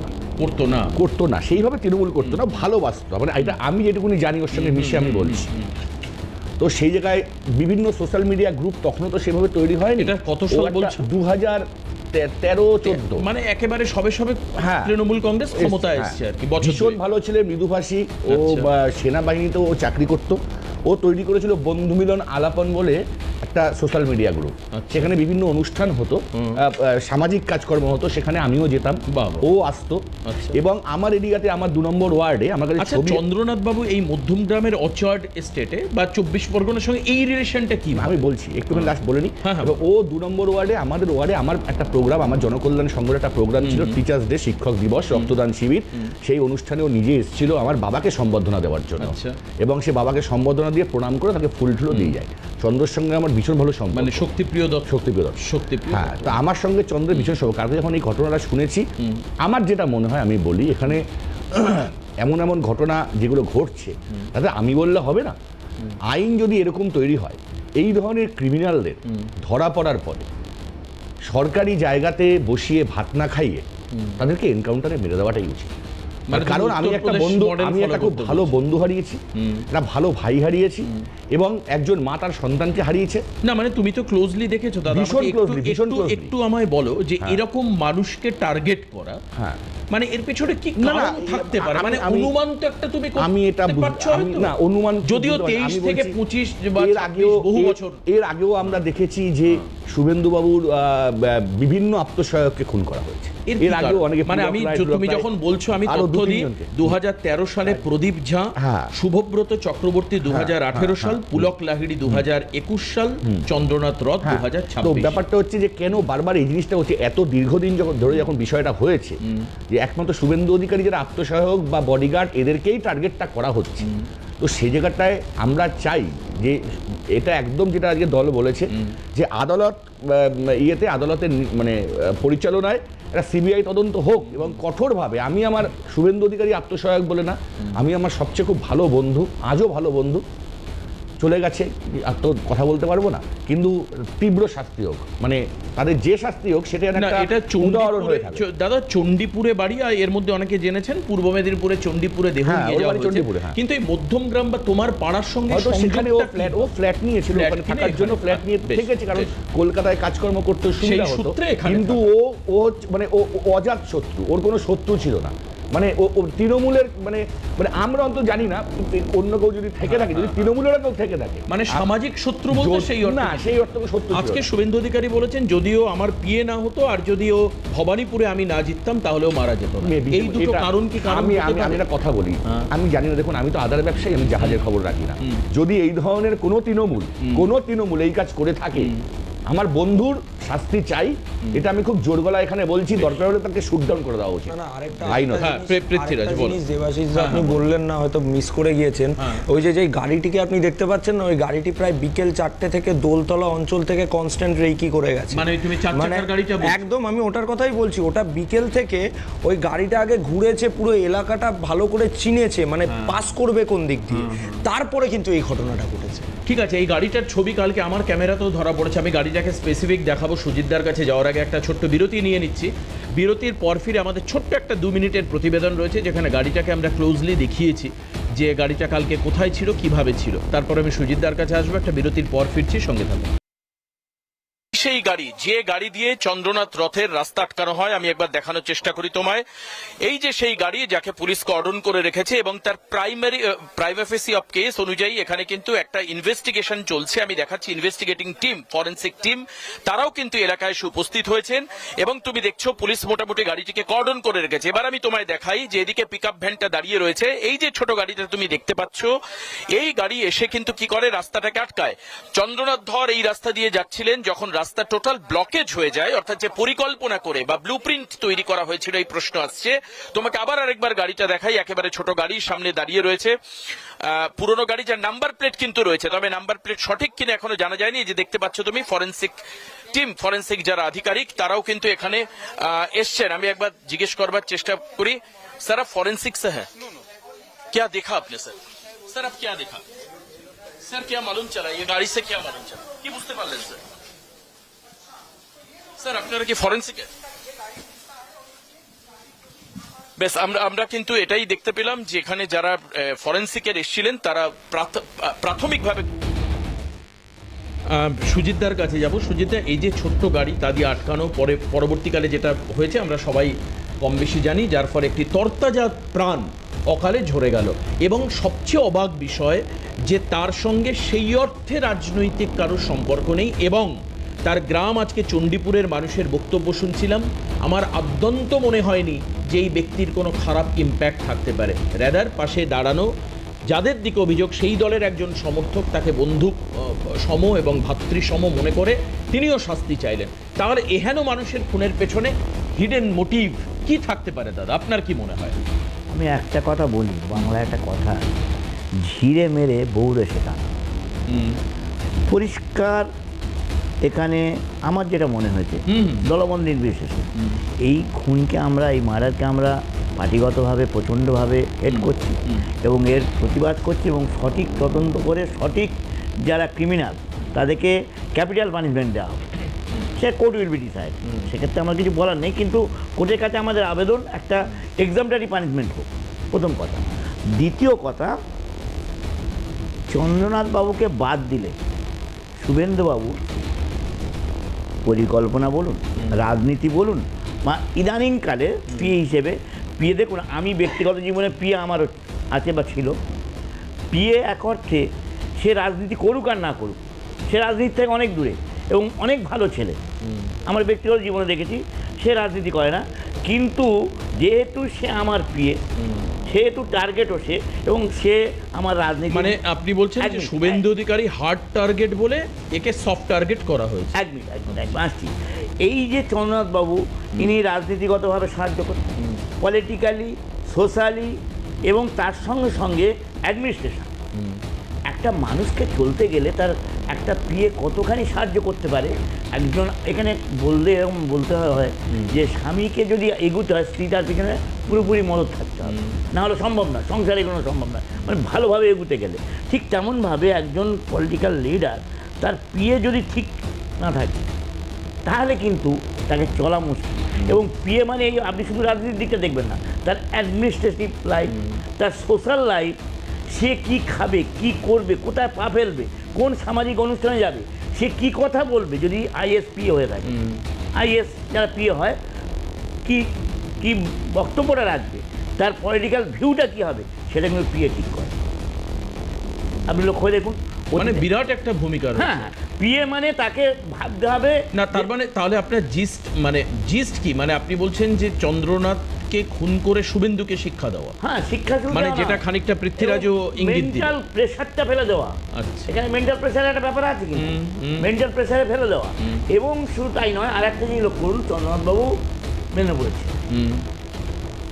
না সেইভাবে তৃণমূল করতো না, ভালোবাসতো। মানে এটা আমি যেটুকুনি জানি, ওর সঙ্গে মিশে আমি বলছি। তো সেই জায়গায় বিভিন্ন সোশ্যাল মিডিয়া গ্রুপ তখনও তো সেভাবে তৈরি হয়নি। এটা কত সাল বলছো? 2013-14, মানে একেবারে সবে হ্যাঁ, তৃণমূল কংগ্রেস ক্ষমতায় হ্যাঁ। এসেছে আর কি। বছর ভীষণ ভালো ছেলে, মৃদুভাষী। ও সেনাবাহিনীতেও ও চাকরি করতো। ও তৈরি করেছিল বন্ধু মিলন আলাপন বলে একটা সোশ্যাল মিডিয়া গ্রুপ। সেখানে বিভিন্ন অনুষ্ঠান হতো, সামাজিক কাজকর্ম হতো, সেখানে আমিও যেতাম, ও আসতো। এবং আমার এরিয়াতে, আমার 2 নম্বর ওয়ার্ডে আমার কাছে ছবি। চন্দ্রনাথ বাবু এই মধ্যমগ্রামের অর্চার্ড এস্টেটে বা 24 পরগনার সঙ্গে এই রিলেশনটা কি? আমি বলছি, একটুখানি লাস্ট বলে নি। ও 2 নম্বর ওয়ার্ডে, আমাদের ওয়ার্ডে আমার একটা প্রোগ্রাম, আমার জনকল্যাণ সংঘের একটা প্রোগ্রাম ছিল, টিচার্স ডে, শিক্ষক দিবস, রক্তদান শিবির। সেই অনুষ্ঠানে ও নিজে এসেছিল আমার বাবাকে সম্বর্ধনা দেওয়ার জন্য। এবং সে বাবাকে সম্বর্ধনা দিয়ে প্রণাম করে তাকে ফুল টুলো দিয়ে যায়। চন্দ্রের সঙ্গে আমার ভীষণ ভালো সম্পর্ক, মানে শক্তিপ্রিয়। হ্যাঁ, তা আমার সঙ্গে চন্দ্রের ভীষণ সম্পর্ক। কারণ যখন এই ঘটনাটা শুনেছি, আমার যেটা মনে হয়, আমি বলি, এখানে এমন এমন ঘটনা যেগুলো ঘটছে, তাতে আমি বললে হবে না। আইন যদি এরকম তৈরি হয়, এই ধরনের ক্রিমিনালদের ধরা পড়ার পরে সরকারি জায়গাতে বসিয়ে ভাত না খাইয়ে তাদেরকে এনকাউন্টারে মেরে দেওয়াটাই উচিত। কারণ আমি একটা খুব ভালো বন্ধু হারিয়েছি, একটা ভালো ভাই হারিয়েছি, এবং একজন মা তার সন্তানকে হারিয়েছে। না, মানে তুমি তো ক্লোজলি দেখেছো দাদা, একটু আমায় বলো যে এরকম মানুষকে টার্গেট করা, হ্যাঁ, মানে এর পেছনে কি কারণ থাকতে পারে? মানে অনুমান তো একটা তুমি আমি এটা না, অনুমান যদিও 23 থেকে 25 বহু বছর এর আগেও আমরা দেখেছি যে শুভেন্দুবাবুর বিভিন্ন আত্মসহায়ককে খুন করা হয়েছে। এর আগেও অনেকে, মানে তুমি যখন বলছো, আমি তথ্য দিই, 2013 সালে প্রদীপ ঝা, শুভব্রত চক্রবর্তী 2018 সাল, পুলক লাহিড়ী 2021 সাল, চন্দ্রনাথ রথ 2026। তো ব্যাপারটা হচ্ছে যে কেন বারবার এই জিনিসটা হচ্ছে, এত দীর্ঘদিন ধরে যখন বিষয়টা হয়েছে, যে একমাত্র শুভেন্দু অধিকারী যারা আত্মসহায়ক বা বডিগার্ড, এদেরকেই টার্গেটটা করা হচ্ছে। তো সেই জায়গাটায় আমরা চাই যে এটা একদম যেটা আজকে দল বলেছে, যে আদালতের মানে পরিচালনায় একটা সিবিআই তদন্ত হোক, এবং কঠোরভাবে। আমি আমার শুভেন্দু অধিকারী আত্মসহায়ক বলে না, আমি আমার সবচেয়ে খুব ভালো বন্ধু, আজও ভালো বন্ধু, চলে গেছে, আর তো কথা বলতে পারবো না, কিন্তু তীব্র শাস্তি হোক, মানে তাদের যে শাস্তি হোক, সেটা এটা দাদা চণ্ডীপুরে বাড়ি, আর এর মধ্যে অনেকে জেনেছেন পূর্ব মেদিনীপুরে চণ্ডীপুরে দেহ নিয়ে যাওয়া হয়েছে। কিন্তু এই মধ্যমগ্রাম বা তোমার পাড়ার সঙ্গে সেখানে ও ফ্ল্যাট নিয়েছিল, ওখানে থাকার জন্য ফ্ল্যাট নিয়ে থেকেছে, কারণ কলকাতায় কাজকর্ম করতে সুবিধা হতো। কিন্তু ও মানে ও অজাত শত্রু, ওর কোনো শত্রু ছিল না। মানে ও তৃণমূলের মানে মানে আমরা অন্তত জানি না, অন্য কেউ যদি থেকে থাকে, যদি তৃণমূলের কেউ থেকে থাকে, মানে সামাজিক শত্রু বলতে সেই অর্থে না, সেই অর্থ সত্য ছিল। আজকে শুভেন্দু অধিকারী বলেছেন যদিও আমার বিয়ে না হতো আর যদিও ভবানীপুরে আমি না জিততাম তাহলেও মারা যেত না। Maybe এই দুটো এটা- কারণ কি কারণ আমি হতে আমি পারে? আমি একটা কথা বলি, আমি জানি না, দেখুন আমি তো আদার ব্যবসায়ী, আমি জাহাজের খবর রাখি না। যদি এই ধরনের কোনো তৃণমূল এই কাজ করে থাকে, আমার বন্ধুর শাস্তি চাই, এটা আমি খুব জোর গলায় এখানে বলছি, দরকার হলে তাকে শুট ডাউন করে দেওয়া উচিত। না, না, আরেকটা আইনত। হ্যাঁ, পৃথ্বীরাজ বলো। জিনিস দেবাশিস দা আপনি বললেন না, হয়তো মিস করে গিয়েছেন। ওই যে গাড়িটিকে আপনি দেখতে পাচ্ছেন না, ওই গাড়িটি প্রায় বিকেল 4টে থেকে দোলতলা অঞ্চল থেকে কনস্ট্যান্ট রেকি করে গেছে। মানে তুমি চার চাকার গাড়িটা বলছো? একদম, আমি ওটার কথাই বলছি। ওটা বিকেল থেকে ওই গাড়িটা আগে ঘুরেছে, পুরো এলাকাটা ভালো করে চিনেছে, মানে পাস করবে কোন দিক দিয়ে, তারপরে কিন্তু এই ঘটনাটা ঘটেছে। ঠিক আছে, এই গাড়িটার ছবি কালকে আমার ক্যামেরাতেও ধরা পড়েছে। আমি গাড়িটাকে স্পেসিফিক দেখাবো সুজিতদার কাছে যাওয়ার আগে একটা ছোট্ট বিরতি নিয়ে নিচ্ছি। বিরতির পর ফিরে আমাদের ছোট্ট একটা 2 মিনিটের প্রতিবেদন রয়েছে, যেখানে গাড়িটাকে আমরা ক্লোজলি দেখিয়েছি যে গাড়িটা কালকে কোথায় ছিল, কিভাবে ছিল। তারপর আমি সুজিতদার কাছে আসবো, একটা বিরতির পর ফিরছি, সঙ্গে থাকবো। সেই গাড়ি, যে গাড়ি দিয়ে চন্দ্রনাথ রথের রাস্তা আটকানো হয়, আমি একবার দেখানোর চেষ্টা করি তোমায়। এই যে সেই গাড়ি যাকে পুলিশ কর্ডন করে রেখেছে এবং তার প্রাইমাফেসি অফ কেস অনুযায়ী এখানে কিন্তু একটা ইনভেস্টিগেশন চলছে। আমি দেখাচ্ছি ইনভেস্টিগেটিং টিম, ফরেনসিক টিম, তারাও কিন্তু এলাকায় এসে উপস্থিত হয়েছেন এবং তুমি দেখছো পুলিশ মোটামুটি গাড়িটিকে কর্ডন করে রেখেছে। এবার আমি তোমায় দেখাই যে এদিকে পিকআপ ভ্যানটা দাঁড়িয়ে রয়েছে, এই যে ছোট গাড়িটা তুমি দেখতে পাচ্ছ, এই গাড়ি এসে কিন্তু কি করে, রাস্তাটাকে আটকায়। চন্দ্রনাথ ধর এই রাস্তা দিয়ে যাচ্ছিলেন, যখন রাস্তা টোটাল ব্লকেজ হয়ে যায়, অর্থাৎ যে পরিকল্পনা করে বা ব্লুপ্রিন্ট তৈরি করা হয়েছিল, এই প্রশ্ন আসছে। তোমাকে আবার আরেকবার গাড়িটা দেখাই, একেবারে ছোট গাড়ি সামনে দাঁড়িয়ে রয়েছে, পুরনো গাড়ি, যার নাম্বার প্লেট কিন্তু রয়েছে, তবে নাম্বার প্লেট সঠিক কিনা এখনো জানা যায়নি। যে দেখতে পাচ্ছ তুমি ফরেনসিক টিম, ফরেনসিক যারা আধিকারিক, তারাও কিন্তু এখানে এসছেন। আমি একবার জিজ্ঞেস করবার চেষ্টা করি, স্যার आप फॉरेंसिक से है, क्या देखा आपने सर? सर आप क्या देखा? सर क्या मालूम चला, ये गाड़ी से क्या मालूम चला কি বুঝতে পারলেন স্যার? স্যার আপনারা কি ফরেনসিক? বেশ, আমরা কিন্তু এটাই দেখতে পেলাম যে এখানে যারা ফরেনসিকের এসেছিলেন তারা প্রাথমিকভাবে। সুজিতদার কাছে যাব। সুজিতদা, এই যে ছোট্ট গাড়ি তা দিয়ে আটকানো, পরবর্তীকালে যেটা হয়েছে আমরা সবাই কম বেশি জানি, যার ফলে একটি তরতাজা প্রাণ অকালে ঝরে গেল। এবং সবচেয়ে অবাক বিষয় যে তার সঙ্গে সেই অর্থে রাজনৈতিক কারো সম্পর্ক নেই, এবং তার গ্রাম। আজকে চণ্ডীপুরের মানুষের বক্তব্য শুনছিলাম, আমার আদ্যন্ত মনে হয়নি যে এই ব্যক্তির কোনো খারাপ ইম্প্যাক্ট থাকতে পারে। রেদার পাশে দাঁড়ানো যাদের দিকে অভিযোগ, সেই দলের একজন সমর্থক তাকে বন্ধু সম এবং ভাতৃসম মনে করে তিনিও শাস্তি চাইলেন। তাহলে এহেন মানুষের খুনের পেছনে হিডেন মোটিভ কি থাকতে পারে দাদা, আপনার কি মনে হয়? আমি একটা কথা বলি, বাংলায় একটা কথা, ঝিরে মেরে বউরে শেখানো। পরিষ্কার এখানে আমার যেটা মনে হয়েছে, দলবল নির্বিশেষে এই খুনকে আমরা, এই মার্ডারকে আমরা পার্টিগতভাবে প্রচণ্ডভাবে হেড করছি এবং এর প্রতিবাদ করছি, এবং সঠিক তদন্ত করে সঠিক যারা ক্রিমিনাল তাদেরকে ক্যাপিটাল পানিশমেন্ট দেওয়া হবে। সে কোর্ট উইল বি ডিসাইড, সেক্ষেত্রে আমার কিছু বলার নেই, কিন্তু কোর্টের কাছে আমাদের আবেদন একটা এক্সাম্পলারি পানিশমেন্ট হোক, প্রথম কথা। দ্বিতীয় কথা, চন্দ্রনাথ বাবুকে বাদ দিলে শুভেন্দুবাবু পরিকল্পনা বলুন, রাজনীতি বলুন, বা ইদানিংকালে পিএ হিসেবে, পিএ দেখুন, আমি ব্যক্তিগত জীবনে পিএ আমার আছে বা ছিল। পিএ এক অর্থে সে রাজনীতি করুক আর না করুক, সে রাজনীতি থেকে অনেক দূরে এবং অনেক ভালো ছেলে, আমার ব্যক্তিগত জীবনে দেখেছি। সে রাজনীতি করে না, কিন্তু যেহেতু সে আমার পিএ, সেহেতু টার্গেটও সে, এবং সে আমার রাজনীতি। মানে আপনি বলছেন যে শুভেন্দু অধিকারী হার্ড টার্গেট বলে একে সফট টার্গেট করা হয়েছে? একদম আসছি। এই যে চন্দ্রনাথ বাবু, ইনি রাজনীতিগতভাবে সাহায্য করতেন, পলিটিক্যালি, সোশ্যালি, এবং তার সঙ্গে সঙ্গে অ্যাডমিনিস্ট্রেশন। একটা মানুষকে চলতে গেলে তার একটা পিএ কতখানি সাহায্য করতে পারে একজন, এখানে বললে এরকম বলতে হয় যে স্বামীকে যদি এগুতে হয়, স্ত্রী তার পিছনে পুরোপুরি মদত থাকতে হবে, না হলে সম্ভব না, সংসারে কোনো সম্ভব না, মানে ভালোভাবে এগুতে গেলে। ঠিক তেমনভাবে একজন পলিটিক্যাল লিডার, তার পিএ যদি ঠিক না থাকে তাহলে কিন্তু তাকে চলা মুশকিল। এবং পিএ মানে এই, আপনি শুধু রাজনীতির দিকটা দেখবেন না, তার অ্যাডমিনিস্ট্রেটিভ লাইফ, তার সোশ্যাল লাইফ, সে কি খাবে, কি করবে, কোথায় পা ফেলবে, কোন সামাজিক অনুষ্ঠানে যাবে, সে কি কথা বলবে যদি আইএস পিএ হয়ে থাকে, আইএস যারা পিএ হয় কি কি বক্তব্যটা রাখবে, তার পলিটিক্যাল ভিউটা কি হবে সেটা কিন্তু পিএ ঠিক করে। আপনি লক্ষ্য করে দেখুন, মানে বিরাট একটা ভূমিকা রয়েছে। হ্যাঁ, পিএ মানে তাকে ভাবতে হবে না, তার মানে তাহলে আপনার জিস্ট কি, মানে আপনি বলছেন যে চন্দ্রনাথকে খুন করে শুভেন্দুকে শিক্ষা দেওয়া, হ্যাঁ শিক্ষা শুরু মানে দেওয়া যেটা না। খানিকটা পৃথ্বীরাজও ইঙ্গিত দিল। মেন্টাল প্রেশারটা ফেলে দেওয়া, আচ্ছা। এখানে মেন্টাল প্রেশারের একটা ব্যাপার আছে কিন্তু মেন্টাল প্রেশারে ফেলে দেওয়া। এবং শুধু তাই নয়, আর একটা জিনিস লক্ষ্য করুন, চন্দ্রনাথবাবু মেনে পড়েছে হুম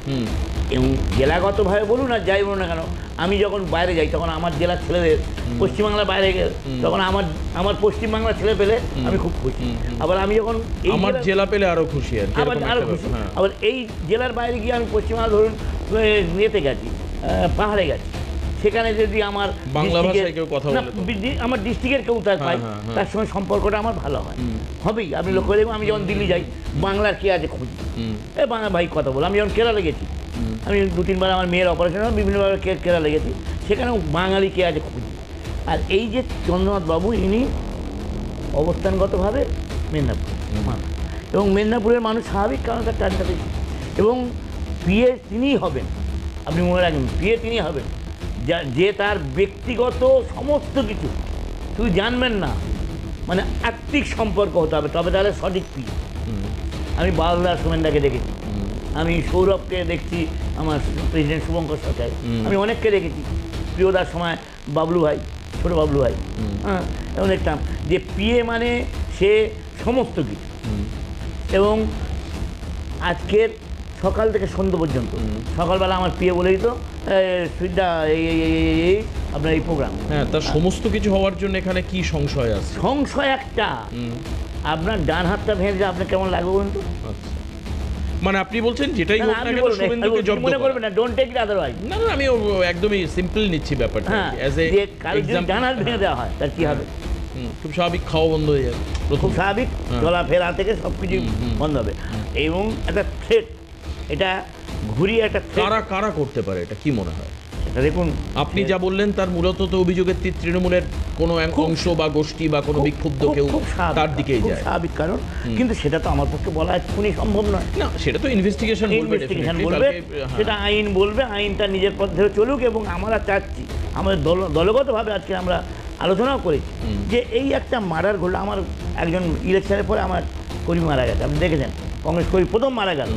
হুম এবং জেলাগতভাবে বলুন আর যাই বলুন না কেন, আমি যখন বাইরে যাই তখন আমার জেলার ছেলেদের পশ্চিমবাংলার বাইরে গেলে তখন আমার পশ্চিমবাংলার ছেলে পেলে আমি খুব খুশি। আবার আমি যখন এই আমার জেলার- জেলা পেলে আরো খুশি আর কি, আবার এরকম আরো একটা খুশি। ব্যাপার, হ্যাঁ। আবার এই জেলার বাইরে গিয়ে আমি পশ্চিমবাংলা ধরুন ইয়েতে গেছি, পাহাড়ে গেছি, সেখানে যদি আমার বাংলা district-এর- ভাষায় কেউ কথা না, বলে তো? আমার ডিস্ট্রিক্টের কেউ তার পাই, হ্যাঁ, হ্যাঁ। তার সঙ্গে সম্পর্কটা আমার ভালো হয়, হবেই। আপনি লক্ষ্য করে দেখুন, আমি যখন দিল্লি যাই বাংলার কে আছে খুঁজি, বাংলা ভাই কথা বল। আমি যখন কেরালা গেছি, আমি 2-3 বার আমার মেয়ের অপারেশন বিভিন্নভাবে কেরালা গেছি, সেখানেও বাঙালি কে আছে খুঁজি। আর এই যে চন্দ্রনাথ বাবু, ইনি অবস্থানগতভাবে মেদিনীপুর মানুষ, এবং মেদিনীপুরের মানুষ স্বাভাবিক কারণ তার টানটা বেশি, এবং পিএ তিনিই হবেন। আপনি মনে রাখবেন, পিএ তিনি হবেন যে তার ব্যক্তিগত সমস্ত কিছু শুধু জানবেন না, মানে আত্মিক সম্পর্ক হতে হবে, তবে তাহলে সঠিক পিএ। আমি বাউলদার সোমেনদাকে দেখেছি, আমি সৌরভকে দেখছি, আমার প্রেসিডেন্ট শুভঙ্কর সরকার, আমি অনেককে দেখেছি, প্রিয়দার সময় বাবলু ভাই, ছোট বাবলু ভাই, হ্যাঁ, এবং দেখতাম যে পিএ মানে সে সমস্ত কিছু। এবং আজকের সকাল থেকে সন্ধ্যা পর্যন্ত, সকালবেলা আমার পিএ বলে দিত সুইদা এই আপনার এই প্রোগ্রাম, হ্যাঁ, তার সমস্ত কিছু হওয়ার জন্য এখানে কি সংশয় আছে? সংশয় একটা, আপনার ডান হাতটা ভেঙে যে আপনার কেমন লাগবে বলুন তো? আচ্ছা। মানে আপনি বলছেন যেটাই হোক না আপনি কেন বলুন, শুভেন্দুকে জব্দ মনে করা। করবেন না, ডোন্ট টেক ইট আদারওয়াইজ। না না, আমি একদমই সিম্পল নিচ্ছি ব্যাপারটা, হ্যাঁ, অ্যাজ এ যে কারোর যদি ডান হাত ভেঙে দেওয়া হয় তার কি হবে? খুব স্বাভাবিক, খাওয়া বন্ধ হয়ে যাবে খুব প্রথম। স্বাভাবিক, চলাফেরা থেকে সব কিছু বন্ধ হবে। এবং একটা থ্রেট, এটা ঘুরিয়ে একটা থ্রেট, কারা কারা করতে পারে এটা কি মনে হয়? এটা দেখুন আপনি যা বললেন তার মূলত তো অভিযোগের তীর তৃণমূলের কোনো অংশ বা গোষ্ঠী বা কোনো বিক্ষুব্ধ কেউ স্বাভাবিক, তার দিকেই খুব যায়। স্বাভাবিক কারণ, কিন্তু সেটা তো আমার পক্ষে বলা এক্ষুনি সম্ভব নয়। না, সেটা তো ইনভেস্টিগেশন বলবে, ইনভেস্টিগেশন definitely, বলবে, কালকে, হ্যাঁ। সেটা আইন বলবে, আইনটা নিজের পথে চলুক। এবং আমরা চাচ্ছি, আমাদের দলগতভাবে আজকে আমরা আলোচনাও করেছি যে এই একটা মার্ডার ঘটলো। আমার একজন ইলেকশনের পরে আমার কর্মী মারা গেছে, আপনি দেখেছেন, কংগ্রেস কর্মী প্রথম মারা গেল।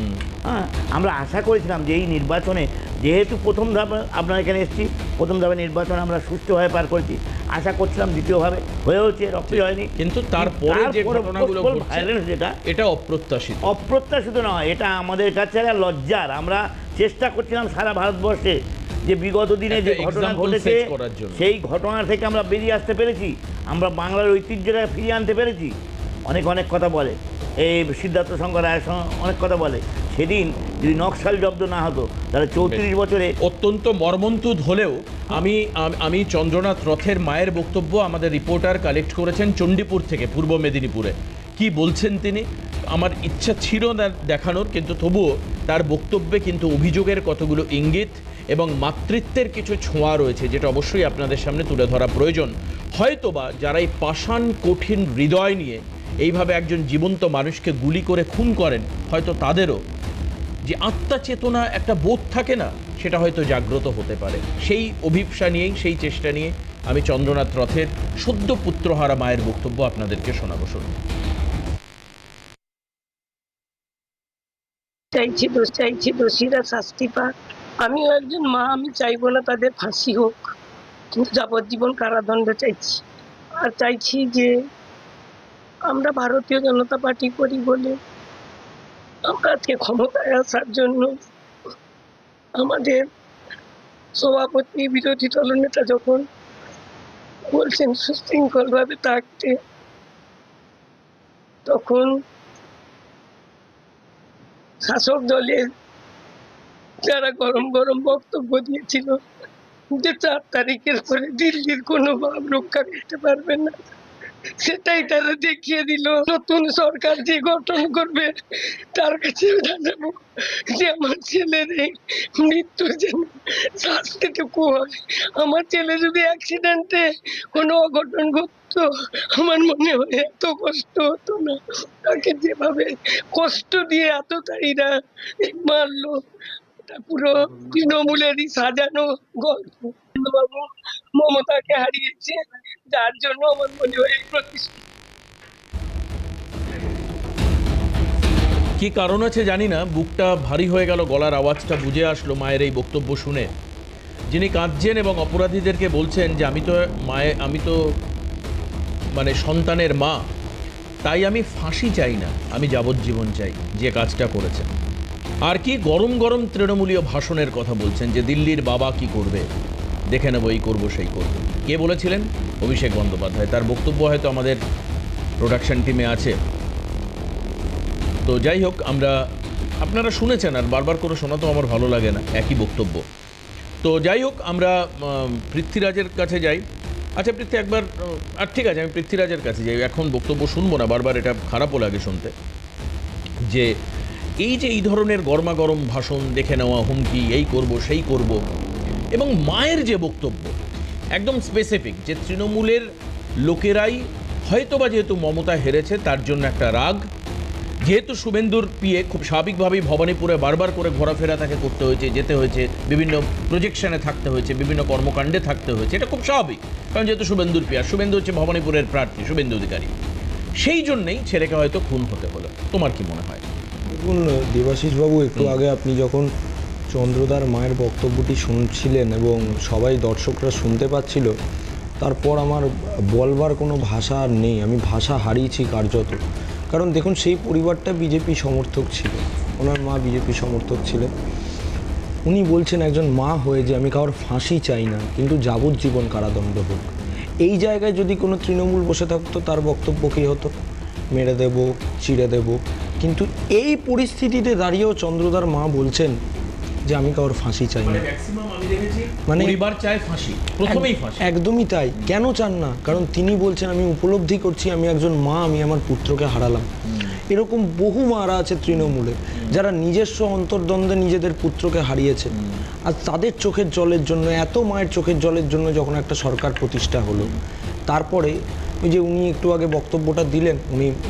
হ্যাঁ, আমরা আশা করেছিলাম যে এই নির্বাচনে, যেহেতু প্রথম ধাপে আপনার এখানে এসেছি, প্রথম ধাপে নির্বাচন আমরা সুষ্ঠুভাবে পার করেছি, আশা করছিলাম দ্বিতীয়ভাবে হয়েওছে, রক্তই হয়নি। কিন্তু তারপরে যে ঘটনাগুলো ঘটছে, ভায়োলেন্স, যেটা এটা অপ্রত্যাশিত। অপ্রত্যাশিত নয়, এটা আমাদের কাছে একটা লজ্জার। আমরা চেষ্টা করছিলাম সারা ভারতবর্ষে যে বিগত দিনে যে একটা ঘটনা example ঘটেছে set করার জন্য। সেই ঘটনা থেকে আমরা বেরিয়ে আসতে পেরেছি, আমরা বাংলার ঐতিহ্যটা ফিরিয়ে আনতে পেরেছি। অনেক কথা বলে, এই সিদ্ধার্থ শঙ্কর রায়ের অনেক কথা বলে, সেদিন যদি নকশাল জব্দ না হতো তাহলে 34 বছরে। অত্যন্ত মর্মন্তুদ হলেও আমি চন্দ্রনাথ রথের মায়ের বক্তব্য আমাদের রিপোর্টার কালেক্ট করেছেন চণ্ডীপুর থেকে, পূর্ব মেদিনীপুরে। কি বলছেন তিনি, আমার ইচ্ছা ছিল না দেখানোর, কিন্তু তবুও তার বক্তব্যে কিন্তু অভিযোগের কতগুলো ইঙ্গিত এবং মাতৃত্বের কিছু ছোঁয়া রয়েছে, যেটা অবশ্যই আপনাদের সামনে তুলে ধরা প্রয়োজন। হয়তোবা যারা এই পাষাণ কঠিন হৃদয় নিয়ে এইভাবে একজন জীবন্ত মানুষকে গুলি করে খুন করেন, হয়তো তাদেরও যে আত্মা চেতনা একটা বোধ থাকে না, সেটা হয়তো জাগ্রত হতে পারে। সেই অভিপ্সা নিয়েই, সেই চেষ্টা নিয়ে আমি চন্দ্রনাথ রথের সদ্য পুত্রহারা মায়ের বক্তব্য আপনাদেরকে শোনাবো। শুনুন। চাইছি দোষীরা শাস্তি পাক। আমিও একজন মা, আমি চাইবো না তাদের ফাঁসি হোক, কিন্তু যাবজ্জীবন কারাদণ্ড চাইছি। আর চাইছি যে আমরা ভারতীয় জনতা পার্টি করি বলে আমরা আজকে ক্ষমতায় আসার জন্য আমাদের সভাপতি, বিরোধী দলনেতা যখন বলছেন সুশৃঙ্খলভাবে থাকতে, তখন শাসক দলের যারা গরম বক্তব্য দিয়েছিল যে 4 তারিখের পরে দিল্লির কোনো ভাব রক্ষা করতে পারবে না, সেটাই তারা দেখিয়ে দিল। নতুন সরকার যে গঠন করবে তার কাছে জানাবো যে আমার ছেলের এই মৃত্যুর জন্য শাস্তিটুকু হয়। আমার ছেলে যদি অ্যাক্সিডেন্টে কোনো অঘটন ঘটতো, আমার মনে হয় এত কষ্ট হতো না। তাকে যেভাবে কষ্ট দিয়ে এতটাইরা মারলো, এটা পুরো তৃণমূলেরই সাজানো গল্প। বাবু মমতাকে হারিয়েছে, যার জন্য আমার মনে হয় এই প্রতিষ্ঠা। কি কারণ আছে জানি না, বুকটা ভারী হয়ে গেল, গলার আওয়াজটা বুঝে আসলো মায়ের এই বক্তব্য শুনে। যিনি কাঁদছেন এবং অপরাধীদেরকে বলছেন যে আমি তো মানে সন্তানের মা, তাই আমি ফাঁসি চাই না, আমি যাবজ্জীবন চাই, যে কাজটা করেছেন। আর কি গরম গরম তৃণমূলীয় ভাষণের কথা বলছেন যে দিল্লির বাবা কি করবে, দেখে নেবো, এই করবো সেই করবো। কে বলেছিলেন? অভিষেক বন্দ্যোপাধ্যায়। তার বক্তব্য হয়তো আমাদের প্রোডাকশন টিমে আছে। তো যাই হোক, আপনারা শুনেছেন, আর বারবার করে শোনা তো আমার ভালো লাগে না, একই বক্তব্য। তো যাই হোক, আমরা পৃথ্বীরাজের কাছে যাই। আচ্ছা পৃথ্বী, একবার আর ঠিক আছে, আমি পৃথ্বীরাজের কাছে যাই। এখন বক্তব্য শুনবো না, বারবার এটা খারাপও লাগে শুনতে, যে এই ধরনের গরমাগরম ভাষণ, দেখে নেওয়া, হুমকি, এই করব সেই করব, এবং মায়ের যে বক্তব্য একদম স্পেসিফিক, যে তৃণমূলের লোকেরাই হয়তোবা যেহেতু মমতা হেরেছে তার জন্য একটা রাগ, যেহেতু শুভেন্দুর পিএ খুব স্বাভাবিকভাবেই ভবানীপুরে বারবার করে ঘোরাফেরা তাকে করতে হয়েছে, যেতে হয়েছে, বিভিন্ন প্রজেকশনে থাকতে হয়েছে, বিভিন্ন কর্মকাণ্ডে থাকতে হয়েছে, এটা খুব স্বাভাবিক, কারণ যেহেতু শুভেন্দুর পিএ, শুভেন্দু হচ্ছে ভবানীপুরের প্রার্থী, শুভেন্দু অধিকারী, সেই জন্যেই ছেলেকে হয়তো খুন হতে হলো। তোমার কি মনে হয়? দেখুন দেবাশিসবাবু, একটু আগে আপনি যখন চন্দ্রদার মায়ের বক্তব্যটি শুনছিলেন এবং সবাই দর্শকরা শুনতে পাচ্ছিল, তারপর আমার বলবার কোনো ভাষা আর নেই, আমি ভাষা হারিয়েছি কার্যত। কারণ দেখুন, সেই পরিবারটা বিজেপি সমর্থক ছিল, ওনার মা বিজেপি সমর্থক ছিলেন। উনি বলছেন একজন মা হয়ে যে আমি কারোর ফাঁসি চাই না, কিন্তু যাবজ্জীবন কারাদণ্ড হোক। এই জায়গায় যদি কোনো তৃণমূল বসে থাকতো, তার বক্তব্য কী হতো? মেরে দেব, চিড়ে দেব। কিন্তু এই পরিস্থিতিতে দাঁড়িয়েও চন্দ্রদার মা বলছেন যে আমি কারোর ফাঁসি চাই না, মানে পরিবার চায় ফাঁসি, প্রথমেই ফাঁসি। একদমই তাই। কেন চান না? কারণ তিনি বলছেন আমি উপলব্ধি করছি আমি একজন মা, আমি আমার পুত্রকে হারালাম। এরকম বহু মারা আছে তৃণমূলে যারা নিজস্ব অন্তর্দ্বন্দ্বে নিজেদের পুত্রকে হারিয়েছে, আর তাদের চোখের জলের জন্য, এত মায়ের চোখের জলের জন্য যখন একটা সরকার প্রতিষ্ঠা হলো, তারপরে ওই যে উনি একটু আগে বক্তব্যটা দিলেন,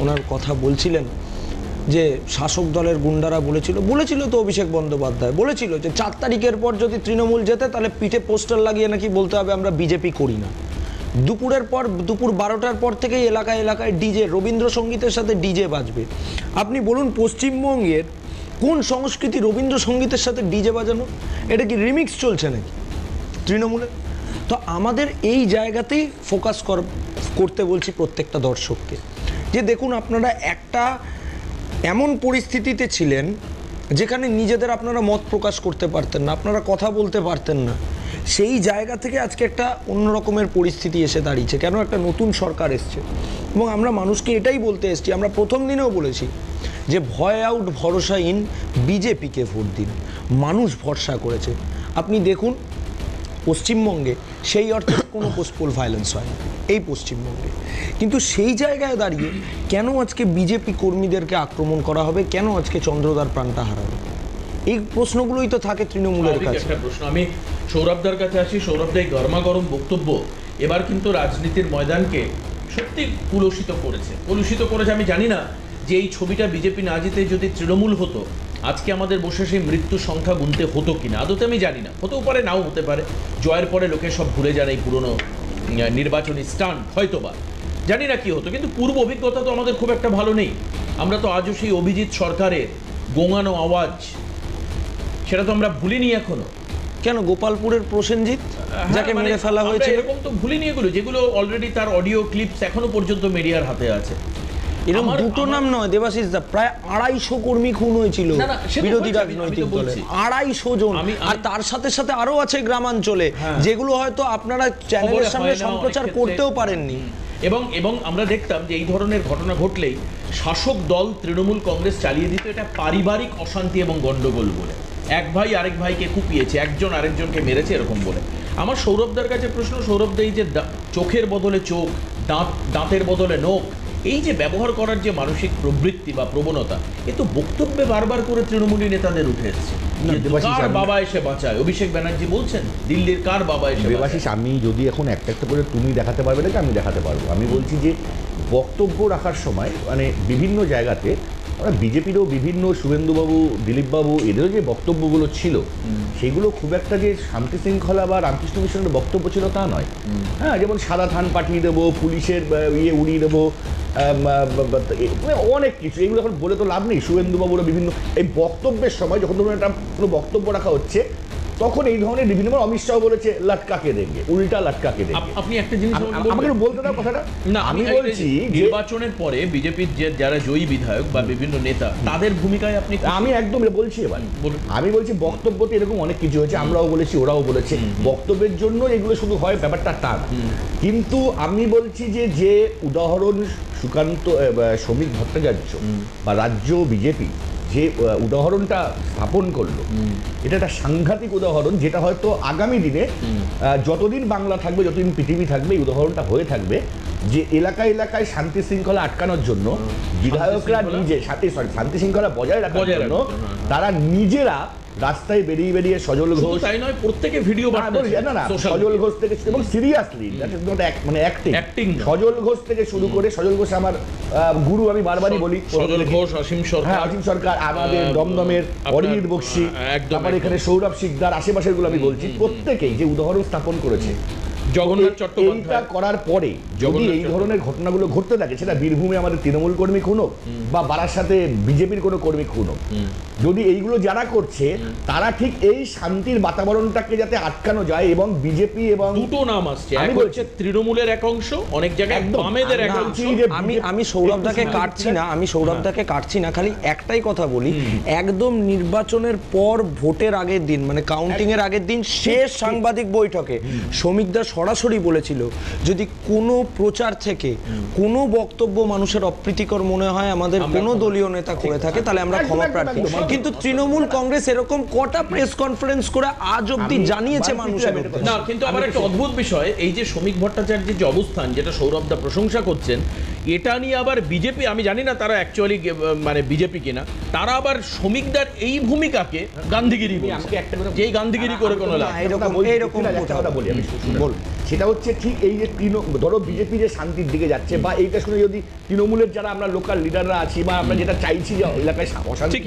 ওনার কথা বলছিলেন যে শাসক দলের গুন্ডারা বলেছিল তো অভিষেক বন্দ্যোপাধ্যায় বলেছিল যে 4 তারিখের পর যদি তৃণমূল জেতে তাহলে পিঠে পোস্টার লাগিয়ে নাকি বলতে হবে আমরা বিজেপি করি না। দুপুর 12টার পর থেকেই এলাকায় এলাকায় ডিজে, রবীন্দ্রসঙ্গীতের সাথে ডিজে বাজবে। আপনি বলুন পশ্চিমবঙ্গের কোন সংস্কৃতি রবীন্দ্রসঙ্গীতের সাথে ডিজে বাজানো? এটা কি রিমিক্স চলছে নাকি তৃণমূলের? তো আমাদের এই জায়গাতেই ফোকাস করতে বলছি প্রত্যেকটা দর্শককে, যে দেখুন আপনারা একটা এমন পরিস্থিতিতে ছিলেন যেখানে নিজেদের আপনারা মত প্রকাশ করতে পারতেন না, আপনারা কথা বলতে পারতেন না। সেই জায়গা থেকে আজকে একটা অন্য রকমের পরিস্থিতি এসে দাঁড়িয়েছে। কেন? একটা নতুন সরকার এসছে, এবং আমরা মানুষকে এটাই বলতে এসেছি, আমরা প্রথম দিনেও বলেছি যে ভয় আউট, ভরসা ইন, বিজেপিকে ভোট দিন। মানুষ ভরসা করেছে। আপনি দেখুন পশ্চিমবঙ্গে সেই অর্থে কোনো পোস্টপোল ভায়োলেন্স হয় এই পশ্চিমবঙ্গে, কিন্তু সেই জায়গায় দাঁড়িয়ে কেন আজকে বিজেপি কর্মীদেরকে আক্রমণ করা হবে? কেন আজকে চন্দ্রদার প্রাণটা হারাবে? এই প্রশ্নগুলোই তো থাকে তৃণমূলের কাছে। একটা প্রশ্ন আমি সৌরভদার কাছে আসি। সৌরভদা, এই গরমাগরম বক্তব্য এবার কিন্তু রাজনীতির ময়দানকে সত্যি কলুষিত করেছে। আমি জানি না যে এই ছবিটা বিজেপি না জিতে যদি তৃণমূল হতো, আজকে আমাদের বসে সেই মৃত্যু সংখ্যা গুনতে হতো কিনা আদতে আমি জানি না। হতেও পারে, নাও হতে পারে। জয়ের পরে লোকে সব ভুলে যান এই পুরনো নির্বাচনী স্টান্ট, হয়তোবা জানি না কি হতো, কিন্তু পূর্ব অভিজ্ঞতা তো আমাদের খুব একটা ভালো নেই। আমরা তো আজও সেই অভিজিৎ সরকারের গোঙানো আওয়াজ, সেটা তো আমরা ভুলিনি এখনো। কেন? গোপালপুরের প্রসেনজিৎ যাকে মেরে ফেলা হয়েছে, এরকম তো ভুলিনি এগুলো, যেগুলো অলরেডি তার অডিও ক্লিপস এখনো পর্যন্ত মিডিয়ার হাতে আছে। এরকম দুটো নাম নয় দেবাশিস দা, প্রায় 250 কর্মী খুন হয়েছিল বিরোধী রাজনৈতিক দলে, 250 জন। আর তার সাথে সাথে আরো আছে গ্রামাঞ্চলে, যেগুলো হয়তো আপনারা চ্যানেলের সামনে সম্প্রচার করতেও পারেননি। এবং আমরা দেখতাম যে এই ধরনের ঘটনা ঘটলেই শাসক দল তৃণমূল কংগ্রেস চালিয়ে দিত এটা পারিবারিক অশান্তি এবং গন্ডগোল বলে। এক ভাই আরেক ভাইকে কুপিয়েছে, একজন আরেকজনকে মেরেছে, এরকম বলে। আমার সৌরভদার কাছে প্রশ্ন, সৌরভদা, এই যে চোখের বদলে চোখ, দাঁতের বদলে নখ, এই যে ব্যবহার করার যে মানসিক প্রবৃত্তি বা প্রবণতা, এ তো বক্তব্যে বারবার করে তৃণমূলী নেতাদের উঠে এসছে। কার বাবা এসে বাঁচায়? অভিষেক ব্যানার্জি বলছেন দিল্লির কার বাবা এসে দেবাশিস, আমি যদি এখন একটা একটা করে তুমি দেখাতে পারবে নাকি? আমি দেখাতে পারবো। আমি বলছি যে বক্তব্য রাখার সময় মানে বিভিন্ন জায়গাতে ওরা বিজেপিরও বিভিন্ন শুভেন্দুবাবু, দিলীপবাবু এদেরও যে বক্তব্যগুলো ছিল সেগুলো খুব একটা যে শান্তি শৃঙ্খলা বা রামকৃষ্ণ মিশনের বক্তব্য ছিল তা নয়। হ্যাঁ, যেমন সাদা ধান পাঠিয়ে দেবো, পুলিশের ইয়ে উড়িয়ে দেবো, অনেক কিছু, এগুলো এখন বলে তো লাভ নেই। শুভেন্দুবাবুরা বিভিন্ন এই বক্তব্যের সময় যখন ধরুন একটা কোনো বক্তব্য রাখা হচ্ছে তখন এই ধরনের বিভিন্ন অমিত শাহ বলেছে লটকাকে দেঙ্গে, উল্টা লটকাকে দেঙ্গে। আপনি একটা জিনিস আমাকে বলতে দাও কথাটা। না, আমি বলছি নির্বাচনের পরে বিজেপির যে যারা জয়ী বিধায়ক বা বিভিন্ন নেতা তাদের ভূমিকায় আপনি আমি একদম বলছি এবার আমি বলছি বক্তব্যতে এরকম অনেক কিছু হয়েছে, আমরাও বলেছি, ওরাও বলেছে, বক্তব্যের জন্য এগুলো শুধু হয় ব্যাপারটা তা না। কিন্তু আমি বলছি যে উদাহরণ সুকান্ত শ্রমিক ভট্টাচার্য বা রাজ্য বিজেপি যে উদাহরণটা স্থাপন করলো, এটা একটা সাংঘাতিক উদাহরণ, যেটা হয়তো আগামী দিনে যতদিন বাংলা থাকবে, যতদিন পৃথিবী থাকবে, এই উদাহরণটা হয়ে থাকবে যে এলাকায় এলাকায় শান্তি শৃঙ্খলা আটকানোর জন্য বিধায়করা নিজে শান্তি শৃঙ্খলা বজায় রাখার জন্য তারা নিজেরা রাস্তায় বেরিয়ে বেরিয়ে সজল ঘোষ, তাই নয় প্রত্যেকে ভিডিও না সজল ঘোষ থেকে এবং সিরিয়াসলি মানে অ্যাক্টিং, সজল ঘোষ থেকে শুরু করে, সজল ঘোষ আমার গুরু, আমি বারবারই বলি, সজল ঘোষ, অসীম সরকার, অসীম সরকার, আমাদের দমদমের অরিজিৎ বক্সি, তারপরে এখানে সৌরভ শিকদার, আশেপাশের গুলো আমি বলছি, প্রত্যেকেই যে উদাহরণ স্থাপন করেছে। জগন্নাথ চট্টোপাধ্যায় করার পরে যদি এই ধরনের ঘটনাগুলো ঘটতে থাকে, সেটা বীরভূমে আমাদের তৃণমূল কর্মী খুন হোক বা বারাসাতে বিজেপির কোনো কর্মী খুন হোক, যদি এইগুলো যারা করছে তারা ঠিক এই শান্তির বাতাবরণটাকে যাতে আটকানো যায়, এবং বিজেপি এবং দুটো নাম আসছে, এক হচ্ছে তৃণমূলের এক অংশ, অনেক জায়গায় বামেদের এক অংশ। আমি সৌরভদাকে কাটছি না, খালি একটাই কথা বলি, একদম নির্বাচনের পর ভোটের আগের দিন, মানে কাউন্টিং এর আগের দিন শেষ সাংবাদিক বৈঠকে শ্রমিকদা সরাসরি বলেছিল যদি কোনো প্রচার থেকে কোনো বক্তব্য মানুষের অপ্রীতিকর মনে হয় আমাদের কোনো দলীয় নেতা করে থাকে তাহলে আমরা ক্ষমা প্রার্থী। কিন্তু তৃণমূল কংগ্রেস এরকম কটা প্রেস কনফারেন্স করে আজ অব্দি জানিয়েছে মানুষের না। কিন্তু আবার একটা অদ্ভুত বিষয়, এই যে শ্রমিক ভট্টাচার্যের যে অবস্থান, যেটা সৌরভদা প্রশংসা করছেন, এটা নিয়ে আবার বিজেপি, আমি জানি না তারা অ্যাকচুয়ালি মানে বিজেপি কিনা, তারা আবার শ্রমিকদার এই ভূমিকাকে গান্ধীগিরি বলছে, যে এই গান্ধীগিরি করে কোনো লাভ। এইরকম কথা বলি আমি, সেটা হচ্ছে ঠিক এই যে ধরো বিজেপি যে শান্তির দিকে যাচ্ছে, বা এইটা শুনে যদি তৃণমূলের যারা আমরা লোকাল লিডাররা আছি বা আমরা যেটা চাইছি যে এলাকায় অশান্তি,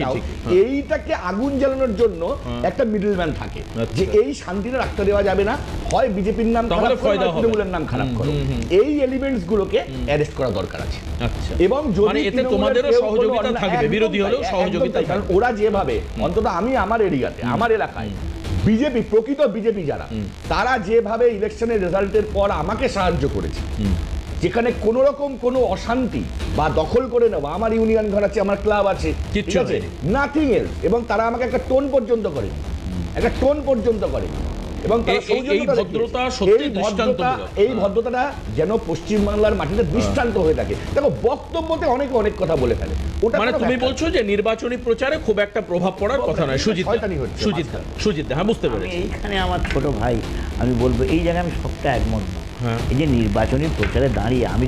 এইটাকে আগুন জ্বালানোর জন্য একটা মিডলম্যান থাকে, যে এই শান্তিটা রাখতে দেওয়া যাবে না, হয় বিজেপির নাম খারাপ করো, তৃণমূলের নাম খারাপ করো, এই এলিমেন্টস গুলোকে অ্যারেস্ট করা দরকার আছে। এবং যদি এতে তোমাদেরও সহযোগিতা থাকবে, বিরোধী হলেও সহযোগিতা, কারণ ওরা যেভাবে, অন্তত আমি আমার এরিয়াতে, আমার এলাকায় বিজেপি, প্রকৃত বিজেপি যারা, তারা যেভাবে ইলেকশনের রেজাল্টের পর আমাকে সাহায্য করেছে, যেখানে কোনো রকম কোনো অশান্তি বা দখল করে নেওয়া, আমার ইউনিয়ন ঘর আছে, আমার ক্লাব আছে, ঠিক আছে, নাথিং এলস, এবং তারা আমাকে একটা টোন পর্যন্ত করে, এবং এই ভদ্রতাটা যেন পশ্চিমবাংলার মাটিতে দৃষ্টান্ত হয়ে থাকে। দেখো বক্তব্যতে অনেকে অনেক কথা বলে ফেলে, ওটা মানে তুমি বলছো যে নির্বাচনী প্রচারে খুব একটা প্রভাব পড়ার কথা নয়। সুজিত, হ্যাঁ বুঝতে পেরেছি। এইখানে আমার ছোট ভাই, আমি বলবো এই জায়গায় আমি সবটা একমত। এই যে নির্বাচনী প্রচারে দাঁড়িয়ে আমি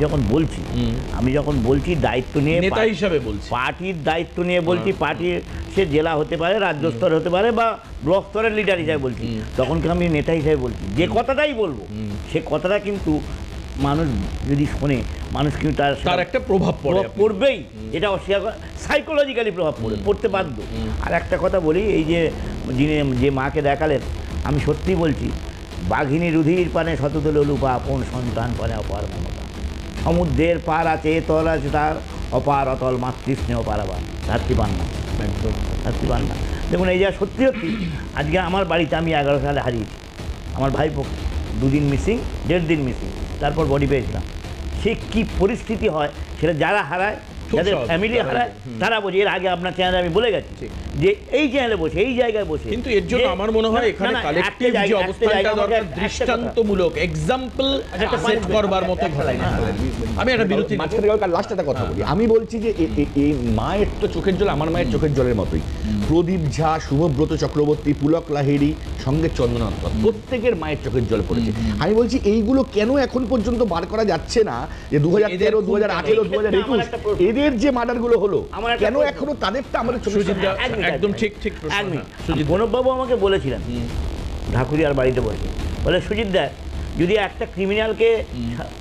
যখন বলছি দায়িত্ব নিয়ে, নেতা হিসাবে বলছি, পার্টির দায়িত্ব নিয়ে বলছি, পার্টির সে জেলা হতে পারে, রাজ্য স্তরে হতে পারে, বা ব্লক স্তরের লিডার হিসাবে বলছি, তখন কিন্তু আমি নেতা হিসাবে বলছি, যে কথাটাই বলবো সে কথাটা কিন্তু মানুষ যদি শোনে, মানুষ কিন্তু তার একটা প্রভাব পড়বেই, এটা সাইকোলজিক্যালি প্রভাব পড়তে বাধ্য। আর একটা কথা বলি, এই যে যিনি যে মাকে দেখালেন, আমি সত্যি বলছি, বাঘিনী রুধির পানে শতদল লুপা, আপন সন্তান পানে অপার মমতা, সমুদ্রের পার আছে তল আছে তার, অপার অতল মাতৃস্নেহ পারাবার, ধাত্রীপান না। দেখুন এই যা সত্যি আজকে আমার বাড়িতে আমি 11 সালে হারিয়েছি আমার ভাইপো, 2 দিন মিসিং, 1.5 দিন মিসিং, তারপর বডি পেয়েছিলাম। সে কী পরিস্থিতি হয় সেটা যারা হারায়, যাদের ফ্যামিলি হারায়, তারা বোঝে। এর আগে আপনার চ্যানেলে আমি বলে গেছি যে এই চ্যানেলে বসে, এই জায়গায় বসে, কিন্তু এর জন্য আমার মনে হয় এখানে কালেক্টিভ যে অবস্থানটা দরকার, দৃষ্টান্তমূলক এক্সাম্পল সেট করবার মতো ঘটনা। আমি একটা বিরতি লাস্ট একটা কথা বলি, আমি বলছি যে এই মায়ের তো চোখের জল আমার মায়ের চোখের জলের মতোই। প্রদীপ ঝা, শুভব্রত চক্রবর্তী, পুলক লাহিড়ী, সঙ্গে চন্দ্রনাথ, প্রত্যেকের মায়ের চোখের জল পড়েছে। আমি বলছি এইগুলো কেন এখন পর্যন্ত বার করা যাচ্ছে না, যে 2013, 2018, 2021 এদের যে মার্ডারগুলো হলো, কেন এখনো তাদেরটা আমাদের একদম ঠিক প্রণববাবু আমাকে বলেছিলেন ঢাকুরিয়ার বাড়িতে বলে সুজিত দা, যদি একটা ক্রিমিনালকে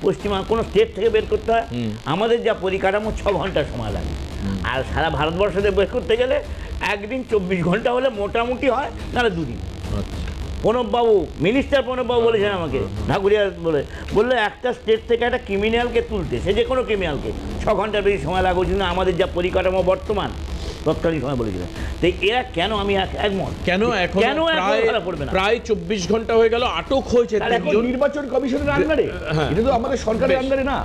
পশ্চিমবঙ্গ কোনো স্টেট থেকে বের করতে হয়, আমাদের যা পরিকাঠামো 6 ঘন্টা সময় লাগে, আর সারা ভারতবর্ষতে বের করতে গেলে একদিন 24 ঘন্টা হলে মোটামুটি হয়, নাহলে দুদিন। প্রণববাবু, মিনিস্টার প্রণববাবু বলেছেন আমাকে, ঢাকুরিয়া বললো একটা স্টেট থেকে একটা ক্রিমিনালকে তুলতে, সে যে কোনো ক্রিমিনালকে 6 ঘন্টার বেশি সময় লাগা উচিত না, আমাদের যা পরিকাঠামো বর্তমান, তৎকালীন সময় বলেছিলেন। তো এরা কেন, আমি একমত, কেন এখন ধরা পড়বে না? প্রায় 24 ঘন্টা হয়ে গেল, আটক হয়েছে তার এখন তিনজন। নির্বাচন কমিশনের আন্ডারে, হ্যাঁ। এটা তো আমাদের সরকারের বেশ। আন্ডারে না।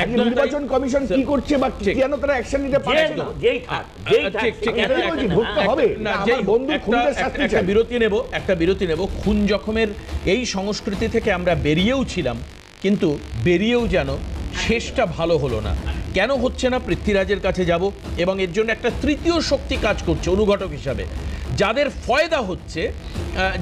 একদম নির্বাচন তাই। কমিশন কি করছে বা কেন তারা অ্যাকশন নিতে পারছে না? যেই থাক, যেই থাক, ঠিক, ঠিক, সেখানে একটা- বলছি, একটা- ধরতে হবে। না, আমার যেই হোক, বন্ধু খুনিদের শাস্তি একটা চাই। বিরতি নেব। খুন জখমের এই সংস্কৃতি থেকে আমরা বেরিয়েও ছিলাম, কিন্তু বেরিয়েও যেন শেষটা ভালো হলো না। কেন হচ্ছে না, পৃথ্বীরাজের কাছে যাব, এবং এর জন্য একটা তৃতীয় শক্তি কাজ করছে অনুঘটক হিসাবে, যাদের ফয়দা হচ্ছে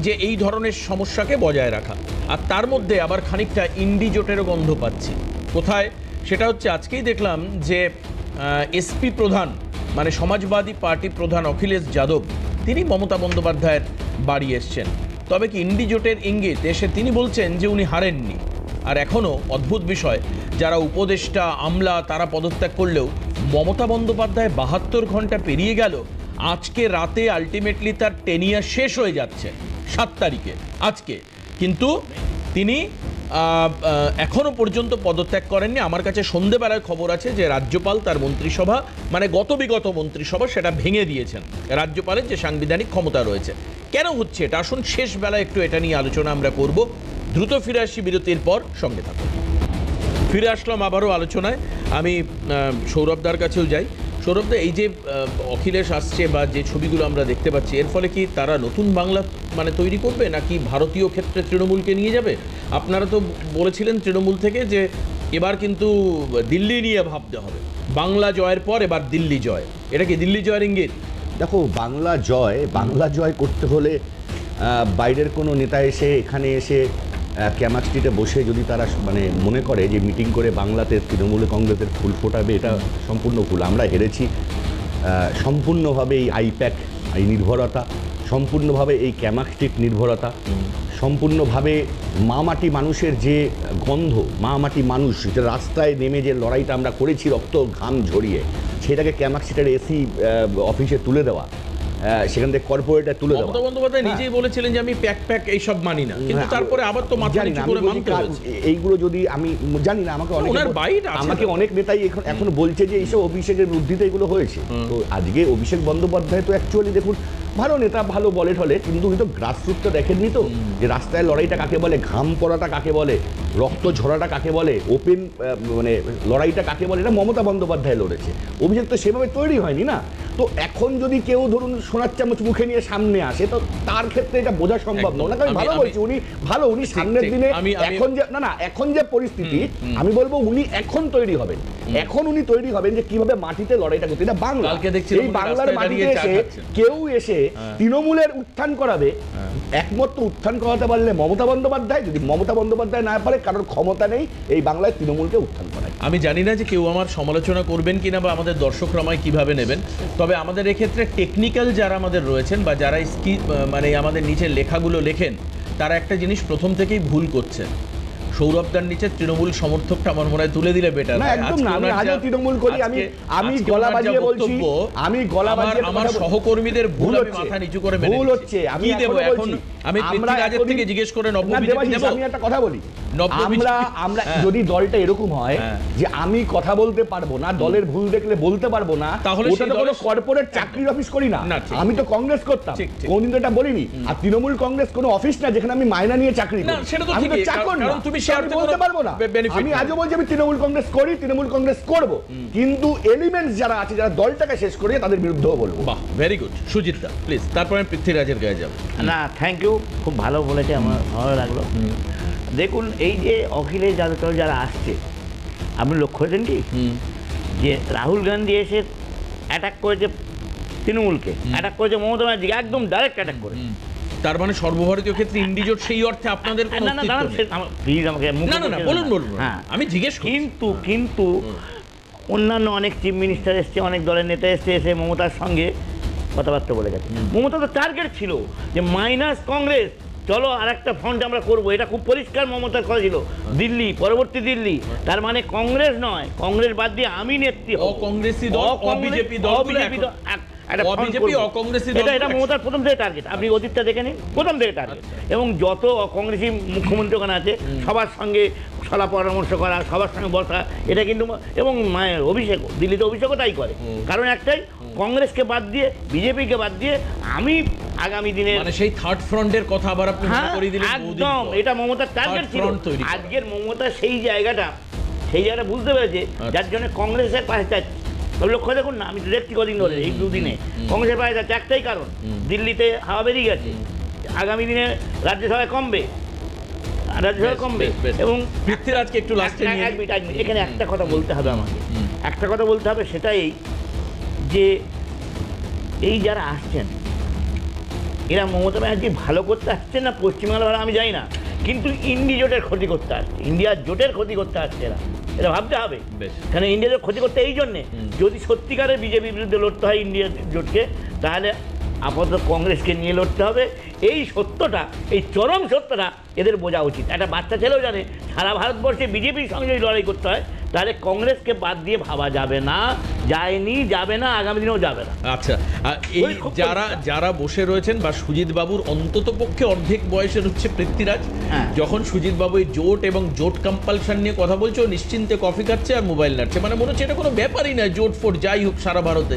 যে এই ধরনের সমস্যাকে বজায় রাখা। আর তার মধ্যে আবার খানিকটা ইন্ডি জোটেরও গন্ধ পাচ্ছি। কোথায়? সেটা হচ্ছে আজকেই দেখলাম যে এসপি প্রধান, মানে সমাজবাদী পার্টি প্রধান অখিলেশ যাদব, তিনি মমতা বন্দ্যোপাধ্যায়ের বাড়ি এসছেন। তবে কি ইন্ডি জোটের ইঙ্গিত এসে তিনি বলছেন যে উনি হারেননি। আর এখনও অদ্ভুত বিষয়, যারা উপদেষ্টা আমলা তারা পদত্যাগ করলেও মমতা বন্দ্যোপাধ্যায় 72 ঘন্টা পেরিয়ে গেল, আজকে রাতে আলটিমেটলি তার টেনিয়া শেষ হয়ে যাচ্ছে 7 তারিখে আজকে, কিন্তু তিনি এখনো পর্যন্ত পদত্যাগ করেননি। আমার কাছে সন্ধেবেলায় খবর আছে যে রাজ্যপাল তার মন্ত্রিসভা, মানে বিগত মন্ত্রিসভা, সেটা ভেঙে দিয়েছেন। রাজ্যপালের যে সাংবিধানিক ক্ষমতা রয়েছে। কেন হচ্ছে এটা, আসুন শেষ বেলায় একটু এটা নিয়ে আলোচনা আমরা করব। দ্রুত ফিরে আসি বিরতির পর, সঙ্গে থাকুন। ফিরে আসলাম আবারও আলোচনায়। আমি সৌরভদার কাছেও যাই। সৌরভদা, এই যে অখিলেশ আসছে বা যে ছবিগুলো আমরা দেখতে পাচ্ছি, এর ফলে কি তারা নতুন বাংলা মানে তৈরি করবে, নাকি ভারতীয় ক্ষেত্রে তৃণমূলকে নিয়ে যাবে? আপনারা তো বলেছিলেন তৃণমূল থেকে যে এবার কিন্তু দিল্লি নিয়ে ভাবতে হবে, বাংলা জয়ের পর এবার দিল্লি জয়। এটা কি দিল্লি জয়ের ইঙ্গিত? দেখো, বাংলা জয় করতে হলে বাইরের কোনো নেতা এসে এখানে এসে ক্যামাক স্ট্রিটে বসে যদি তারা মানে মনে করে যে মিটিং করে বাংলাতে তৃণমূল কংগ্রেসের ফুল ফোটাবে, এটা সম্পূর্ণ ভুল। আমরা হেরেছি সম্পূর্ণভাবে এই আইপ্যাক এই নির্ভরতা, সম্পূর্ণভাবে এই ক্যামাক স্ট্রিট নির্ভরতা, সম্পূর্ণভাবে মাটি মানুষের যে গন্ধ, মাটি মানুষ যে রাস্তায় নেমে যে লড়াইটা আমরা করেছি রক্ত ঘাম ঝরিয়ে, সেটাকে ক্যামাক স্ট্রিটের এসি অফিসে তুলে দেওয়া, সেখান থেকে কর্পোরেটে তুলে দেওয়া। মমতা বন্দ্যোপাধ্যায় নিজেই বলেছিলেন যে আমি প্যাক এইসব মানি না, কিন্তু তারপরে আবার তো মাথা নিচু করে মানতে হয়েছে। এইগুলো যদি আমি জানি না, আমাকে অনেক নেতাই এখন বলছে যে এইসব অভিষেকের বুদ্ধিতে এগুলো হয়েছে। তো আজকে অভিষেক বন্দ্যোপাধ্যায় তো অ্যাকচুয়ালি দেখুন ভালো নেতা, ভালো বলে ঠলে, কিন্তু উনি তো গ্রাসরুটটা দেখেননি তো, যে রাস্তায় লড়াইটা কাকে বলে, ঘাম পড়াটা কাকে বলে, রক্ত ঝরাটা কাকে বলে, ওপেন মানে লড়াইটা কাকে বলে, এটা মমতা বন্দ্যোপাধ্যায় লড়েছে। অভিষেক তো সেভাবে তৈরি হয়নি না। তো এখন যদি কেউ ধরুন সোনার চামচ মুখে নিয়ে সামনে আসে, তো তার ক্ষেত্রে এটা বোঝা সম্ভব নয়। আমি ভালো বলছি, উনি সামনের দিনে এখন যে পরিস্থিতি, আমি বলবো উনি এখন তৈরি হবেন, উনি তৈরি হবেন যে কিভাবে মাটিতে লড়াইটা করতে। এটা বাংলা, এই বাংলার মাটিতে এসে কেউ এসে তৃণমূলের উত্থান করাবে, একমাত্র উত্থান করাতে পারলে মমতা বন্দ্যোপাধ্যায়। যদি মমতা বন্দ্যোপাধ্যায় না পারে, কারোর ক্ষমতা নেই এই বাংলায় তৃণমূলকে উত্থান করায়। আমি জানি না যে কেউ আমার সমালোচনা করবেন কিনা বা আমাদের দর্শকরা আমায় কিভাবে নেবেন, তবে আমাদের এক্ষেত্রে টেকনিক্যাল যারা আমাদের রয়েছেন বা যারা মানে আমাদের নিচে লেখাগুলো লেখেন, তারা একটা জিনিস প্রথম থেকেই ভুল করছেন। সৌরভদার নিচে তৃণমূল সমর্থকটা আমার মনে হয় তুলে দিলে বেটার। না, একদম না, আমি আজও তৃণমূল করি, আমি গলা বাজিয়ে বলছি, আমার সহকর্মীদের ভুল, আমি মাথা নিচু করে মেনে ভুল হচ্ছে। আমি দেব এখন, আমি পৃথ্বীরাজের থেকে জিজ্ঞেস করে আমি একটা কথা বলি, আমরা যদি দলটা এরকম হয় যে আমি কথা বলতে পারবো না, দলের ভুল দেখলে বলতে পারবো না, তাহলে ওটা তো কোনো কর্পোরেট চাকরির অফিস করি না। আমি তো কংগ্রেস করতাম, কোনদিন তো এটা বলিনি। আর তৃণমূল কংগ্রেস কোনো অফিস না যেখানে আমি মাইনা নিয়ে চাকরি করি, আমি তো চাকর না, তুমি বলতে পারবো না। আমি আজও বলছি আমি তৃণমূল কংগ্রেস করি, তৃণমূল কংগ্রেস করব, কিন্তু এলিমেন্টস যারা আছে, যারা দলটাকে শেষ করে, তাদের বিরুদ্ধেও বলবো। বাহ, very good. Sujit da please, তারপরে পৃথ্বীরাজের গায়ে যাবো। না, থ্যাংক ইউ, খুব ভালো বলেছে, আমার ভালো লাগলো। দেখুন, এই যে অখিলেশ যাদব যারা আসছে, আপনি লক্ষ্য করেছেন কি যে রাহুল গান্ধী এসে অ্যাটাক করেছে তৃণমূলকে, অ্যাটাক করেছে মমতা ব্যানার্জিকে, একদম ডাইরেক্ট অ্যাটাক করে। তার মানে সর্বভারতীয় ক্ষেত্রে ইন্ডিজোট সেই অর্থে আপনাদের প্লিজ আমাকে বলুন। হ্যাঁ, আমি জিজ্ঞেস কিন্তু অন্যান্য অনেক চিফ মিনিস্টার এসছে, অনেক দলের নেতা এসে মমতার সঙ্গে কথাবার্তা বলে গেছে। মমতা তো টার্গেট ছিল যে মাইনাস কংগ্রেস চলো আর একটা ফ্রন্ট আমরা করবো, এটা খুব পরিষ্কার মমতার কথা ছিল। দিল্লি, পরবর্তী দিল্লি, তার মানে কংগ্রেস নয়, কংগ্রেস বাদ দিয়ে আমি নেত্রী হব। অকংগ্রেসী দল, অবিজেপি দল, অবিজেপি দল, একটা front অবিজেপি, করবো। অকংগ্রেসী দল, এটা মমতার প্রথম থেকে টার্গেট, আপনি অতীতটা দেখে নিন, প্রথম থেকে টার্গেট। এবং যত অকংগ্রেসী মুখ্যমন্ত্রী ওখানে আছে সবার সঙ্গে সলা পরামর্শ করা, সবার সঙ্গে বসা, এটা কিন্তু, এবং মায়ের অভিষেক, দিল্লিতে অভিষেকও তাই করে। কারণ একটাই, কংগ্রেসকে বাদ দিয়ে, বিজেপিকে বাদ দিয়ে আমি আগামী দিনে, মানে সেই থার্ড ফ্রন্টের কথা আবার আপনি মনে করিয়ে দিলেন। একদম, এটা মমতার টার্গেট ছিল। আজকের মমতা সেই জায়গাটা বুঝতে পেরেছে, যার জন্য কংগ্রেসের পাশে যাচ্ছে। লক্ষ্য দেখুন না, আমি তো দেখছি কদিন ধরে, এই দুদিনে কংগ্রেসের পাশে যাচ্ছে, একটাই কারণ, দিল্লিতে হাওয়া বেরিয়ে গেছে, আগামী দিনে রাজ্যসভায় কমবে, এবং পৃথ্বীরাজকে একটু লাস্টে নিয়ে এক মিনিট, এখানে একটা কথা বলতে হবে আমাকে, একটা কথা বলতে হবে, সেটাই যে এই যারা আসছেন, এরা মমতা ব্যানার্জি ভালো করতে আসছে না পশ্চিমবাংলা ভালো আমি জানি না, কিন্তু ইন্ডি জোটের ক্ষতি করতে আসছে, ইন্ডিয়ার জোটের ক্ষতি করতে আসছে এরা ভাবতে হবে। কারণ ইন্ডিয়া জোট ক্ষতি করতে এই জন্যে, যদি সত্যিকারের বিজেপির বিরুদ্ধে লড়তে হয় ইন্ডিয়া জোটকে, তাহলে আপাতত কংগ্রেসকে নিয়ে লড়তে হবে। এই সত্যটা, এই চরম সত্যটা এদের বোঝা উচিত। একটা বাচ্চা ছেলেও জানে সারা ভারতবর্ষে বিজেপির সঙ্গে যদি লড়াই করতে হয়, তাহলে কংগ্রেসকে বাদ দিয়ে ভাবা যাবে না, যায়নি, যাবে না, আগামী দিনেও যাবে না। আচ্ছা, এই যারা বসে রয়েছেন, বা সুজিত বাবুর অন্তত পক্ষে অর্ধেক বয়সের হচ্ছে পৃথ্বীরাজ, যখন সুজিত বাবু এই জোট এবং জোট কম্পালশন নিয়ে কথা বলছে, ও নিশ্চিন্তে কফি খাচ্ছে আর মোবাইল নাড়ছে, মানে মনে হচ্ছে এটা কোনো ব্যাপারই না, জোট ফোট যাই হোক সারা ভারতে।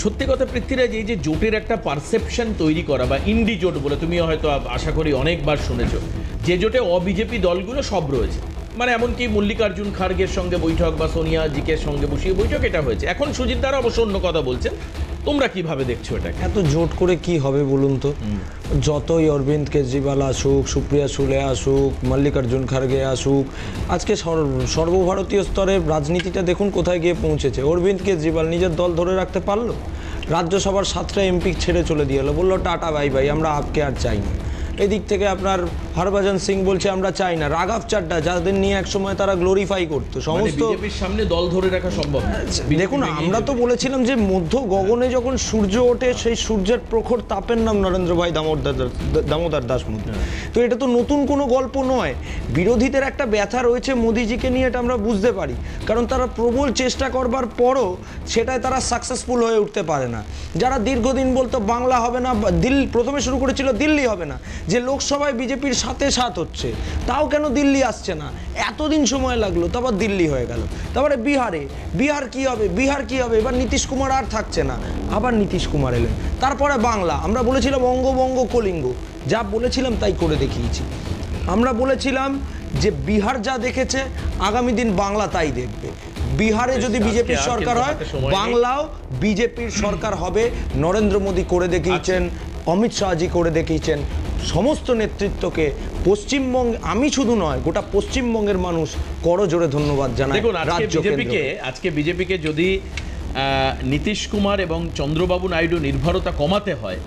সত্যি কথা পৃথ্বীরাজ, এই যে জোটের একটা পারসেপশন তৈরি করা, বা ইন্ডি জোট বলে তুমিও হয়তো আশা করি অনেকবার শুনেছো, যে জোটে অবিজেপি দলগুলো সব রয়েছে, মানে এমনকি মল্লিকার্জুন খার্গের সঙ্গে বৈঠক বা সোনিয়া জিকের সঙ্গে বসিয়ে বৈঠক, এটা হয়েছে। এখন সুজিত দ্বারা অবশ্য অন্য কথা বলছেন, তোমরা কিভাবে দেখছো এটাকে? এত জোট করে কি হবে বলুন তো? যতই অরবিন্দ কেজরিওয়াল আসুক, সুপ্রিয়া সুলে আসুক, মল্লিকার্জুন খার্গে আসুক, আজকে সর্বভারতীয় স্তরে রাজনীতিটা দেখুন কোথায় গিয়ে পৌঁছেছে। অরবিন্দ কেজরিওয়াল নিজের দল ধরে রাখতে পারলো, রাজ্যসভার 7টা এমপি ছেড়ে চলে দিয়ে এলো, বললো টাটা বাই বাই, আমরা আপকে আর চাই না। এদিক থেকে আপনার হরভজন সিং বলছে আমরা চাই না। রাঘব চাড্ডা, যাদের নিয়ে একসময় তারা গ্লোরিফাই করতো, সমস্ত বিজেপির সামনে দল ধরে রাখা সম্ভব না। দেখুন, আমরা তো বলেছিলাম যে মধ্য গগনে যখন সূর্য ওঠে, সেই সূর্যের প্রখর তাপের নাম নরেন্দ্র ভাই দামোদর দাস মোদী। তো এটা তো নতুন কোনো গল্প নয়। বিরোধীদের একটা ব্যথা রয়েছে মোদিজিকে নিয়ে, এটা আমরা বুঝতে পারি, কারণ তারা প্রবল চেষ্টা করবার পরও সেটাই তারা সাকসেসফুল হয়ে উঠতে পারে না। যারা দীর্ঘদিন বলতো বাংলা হবে না, দিল্লি প্রথমে শুরু করেছিল দিল্লি হবে না, যে লোকসভায় বিজেপির সাথে হচ্ছে, তাও কেন দিল্লি আসছে না, এতদিন সময় লাগলো, তারপর দিল্লি হয়ে গেল। তারপরে বিহার কি হবে, এবার নীতিশ কুমার আর থাকছে না, আবার নীতিশ কুমার এলেন। তারপরে বাংলা, আমরা বলেছিলাম অঙ্গবঙ্গ কলিঙ্গ, যা বলেছিলাম তাই করে দেখিয়েছি। আমরা বলেছিলাম যে বিহার যা দেখেছে আগামী দিন বাংলা তাই দেখবে। বিহারে যদি বিজেপির সরকার হয়, বাংলাও বিজেপির সরকার হবে। নরেন্দ্র মোদী করে দেখিয়েছেন, অমিত শাহজি করে দেখিয়েছেন, সমস্ত নেতৃত্বকে পশ্চিমবঙ্গ, আমি শুধু নয়, গোটা পশ্চিমবঙ্গের মানুষ করজোড়ে ধন্যবাদ জানায়। দেখুন, আজকে বিজেপিকে যদি নীতিশ কুমার এবং চন্দ্রবাবু নাইডু নির্ভরতা কমাতে হয়,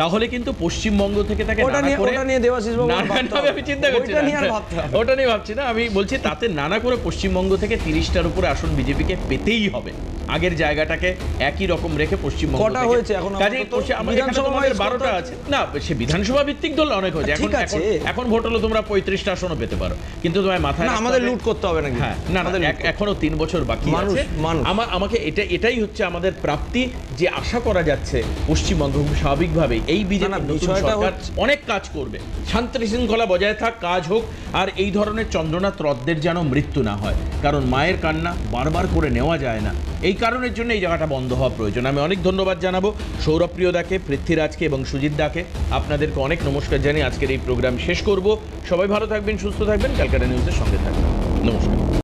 তাহলে কিন্তু পশ্চিমবঙ্গ থেকে তাকে ওটা নিয়ে ভাবছি না, আমি বলছি তাতে নানা করে পশ্চিমবঙ্গ থেকে 30টার উপরে আসন বিজেপিকে পেতেই হবে। আগের জায়গাটাকে একই রকম রেখে পশ্চিমবঙ্গ হয়েছে, আমাদের 12টা আছে না, সে বিধানসভা ভিত্তিক দল অনেক হয়েছে। এখন ভোট হলো তোমরা 35টা আসনও পেতে পারো, কিন্তু তোমার মাথায় আমাদের লুট করতে হবে না। হ্যাঁ, না, এখনো 3 বছর বাকি আছে। আমাকে এটাই হচ্ছে আমাদের প্রাপ্তি, যে আশা করা যাচ্ছে পশ্চিমবঙ্গ স্বাভাবিকভাবে এই বিজেপি সরকার অনেক কাজ করবে, শান্তি শৃঙ্খলা বজায় থাক, কাজ হোক, আর এই ধরনের চন্দ্রনাথ রথদের যেন মৃত্যু না হয়, কারণ মায়ের কান্না বারবার করে নেওয়া যায় না। এই কারণের জন্য এই জায়গাটা বন্ধ হওয়া প্রয়োজন। আমি অনেক ধন্যবাদ জানাবো সৌরভপ্রিয় দাকে, পৃথ্বীরাজকে এবং সুজিত দাকে। আপনাদেরকে অনেক নমস্কার জানিয়ে আজকের এই প্রোগ্রাম শেষ করব। সবাই ভালো থাকবেন, সুস্থ থাকবেন, ক্যালকাটা নিউজের সঙ্গে থাকবেন। নমস্কার।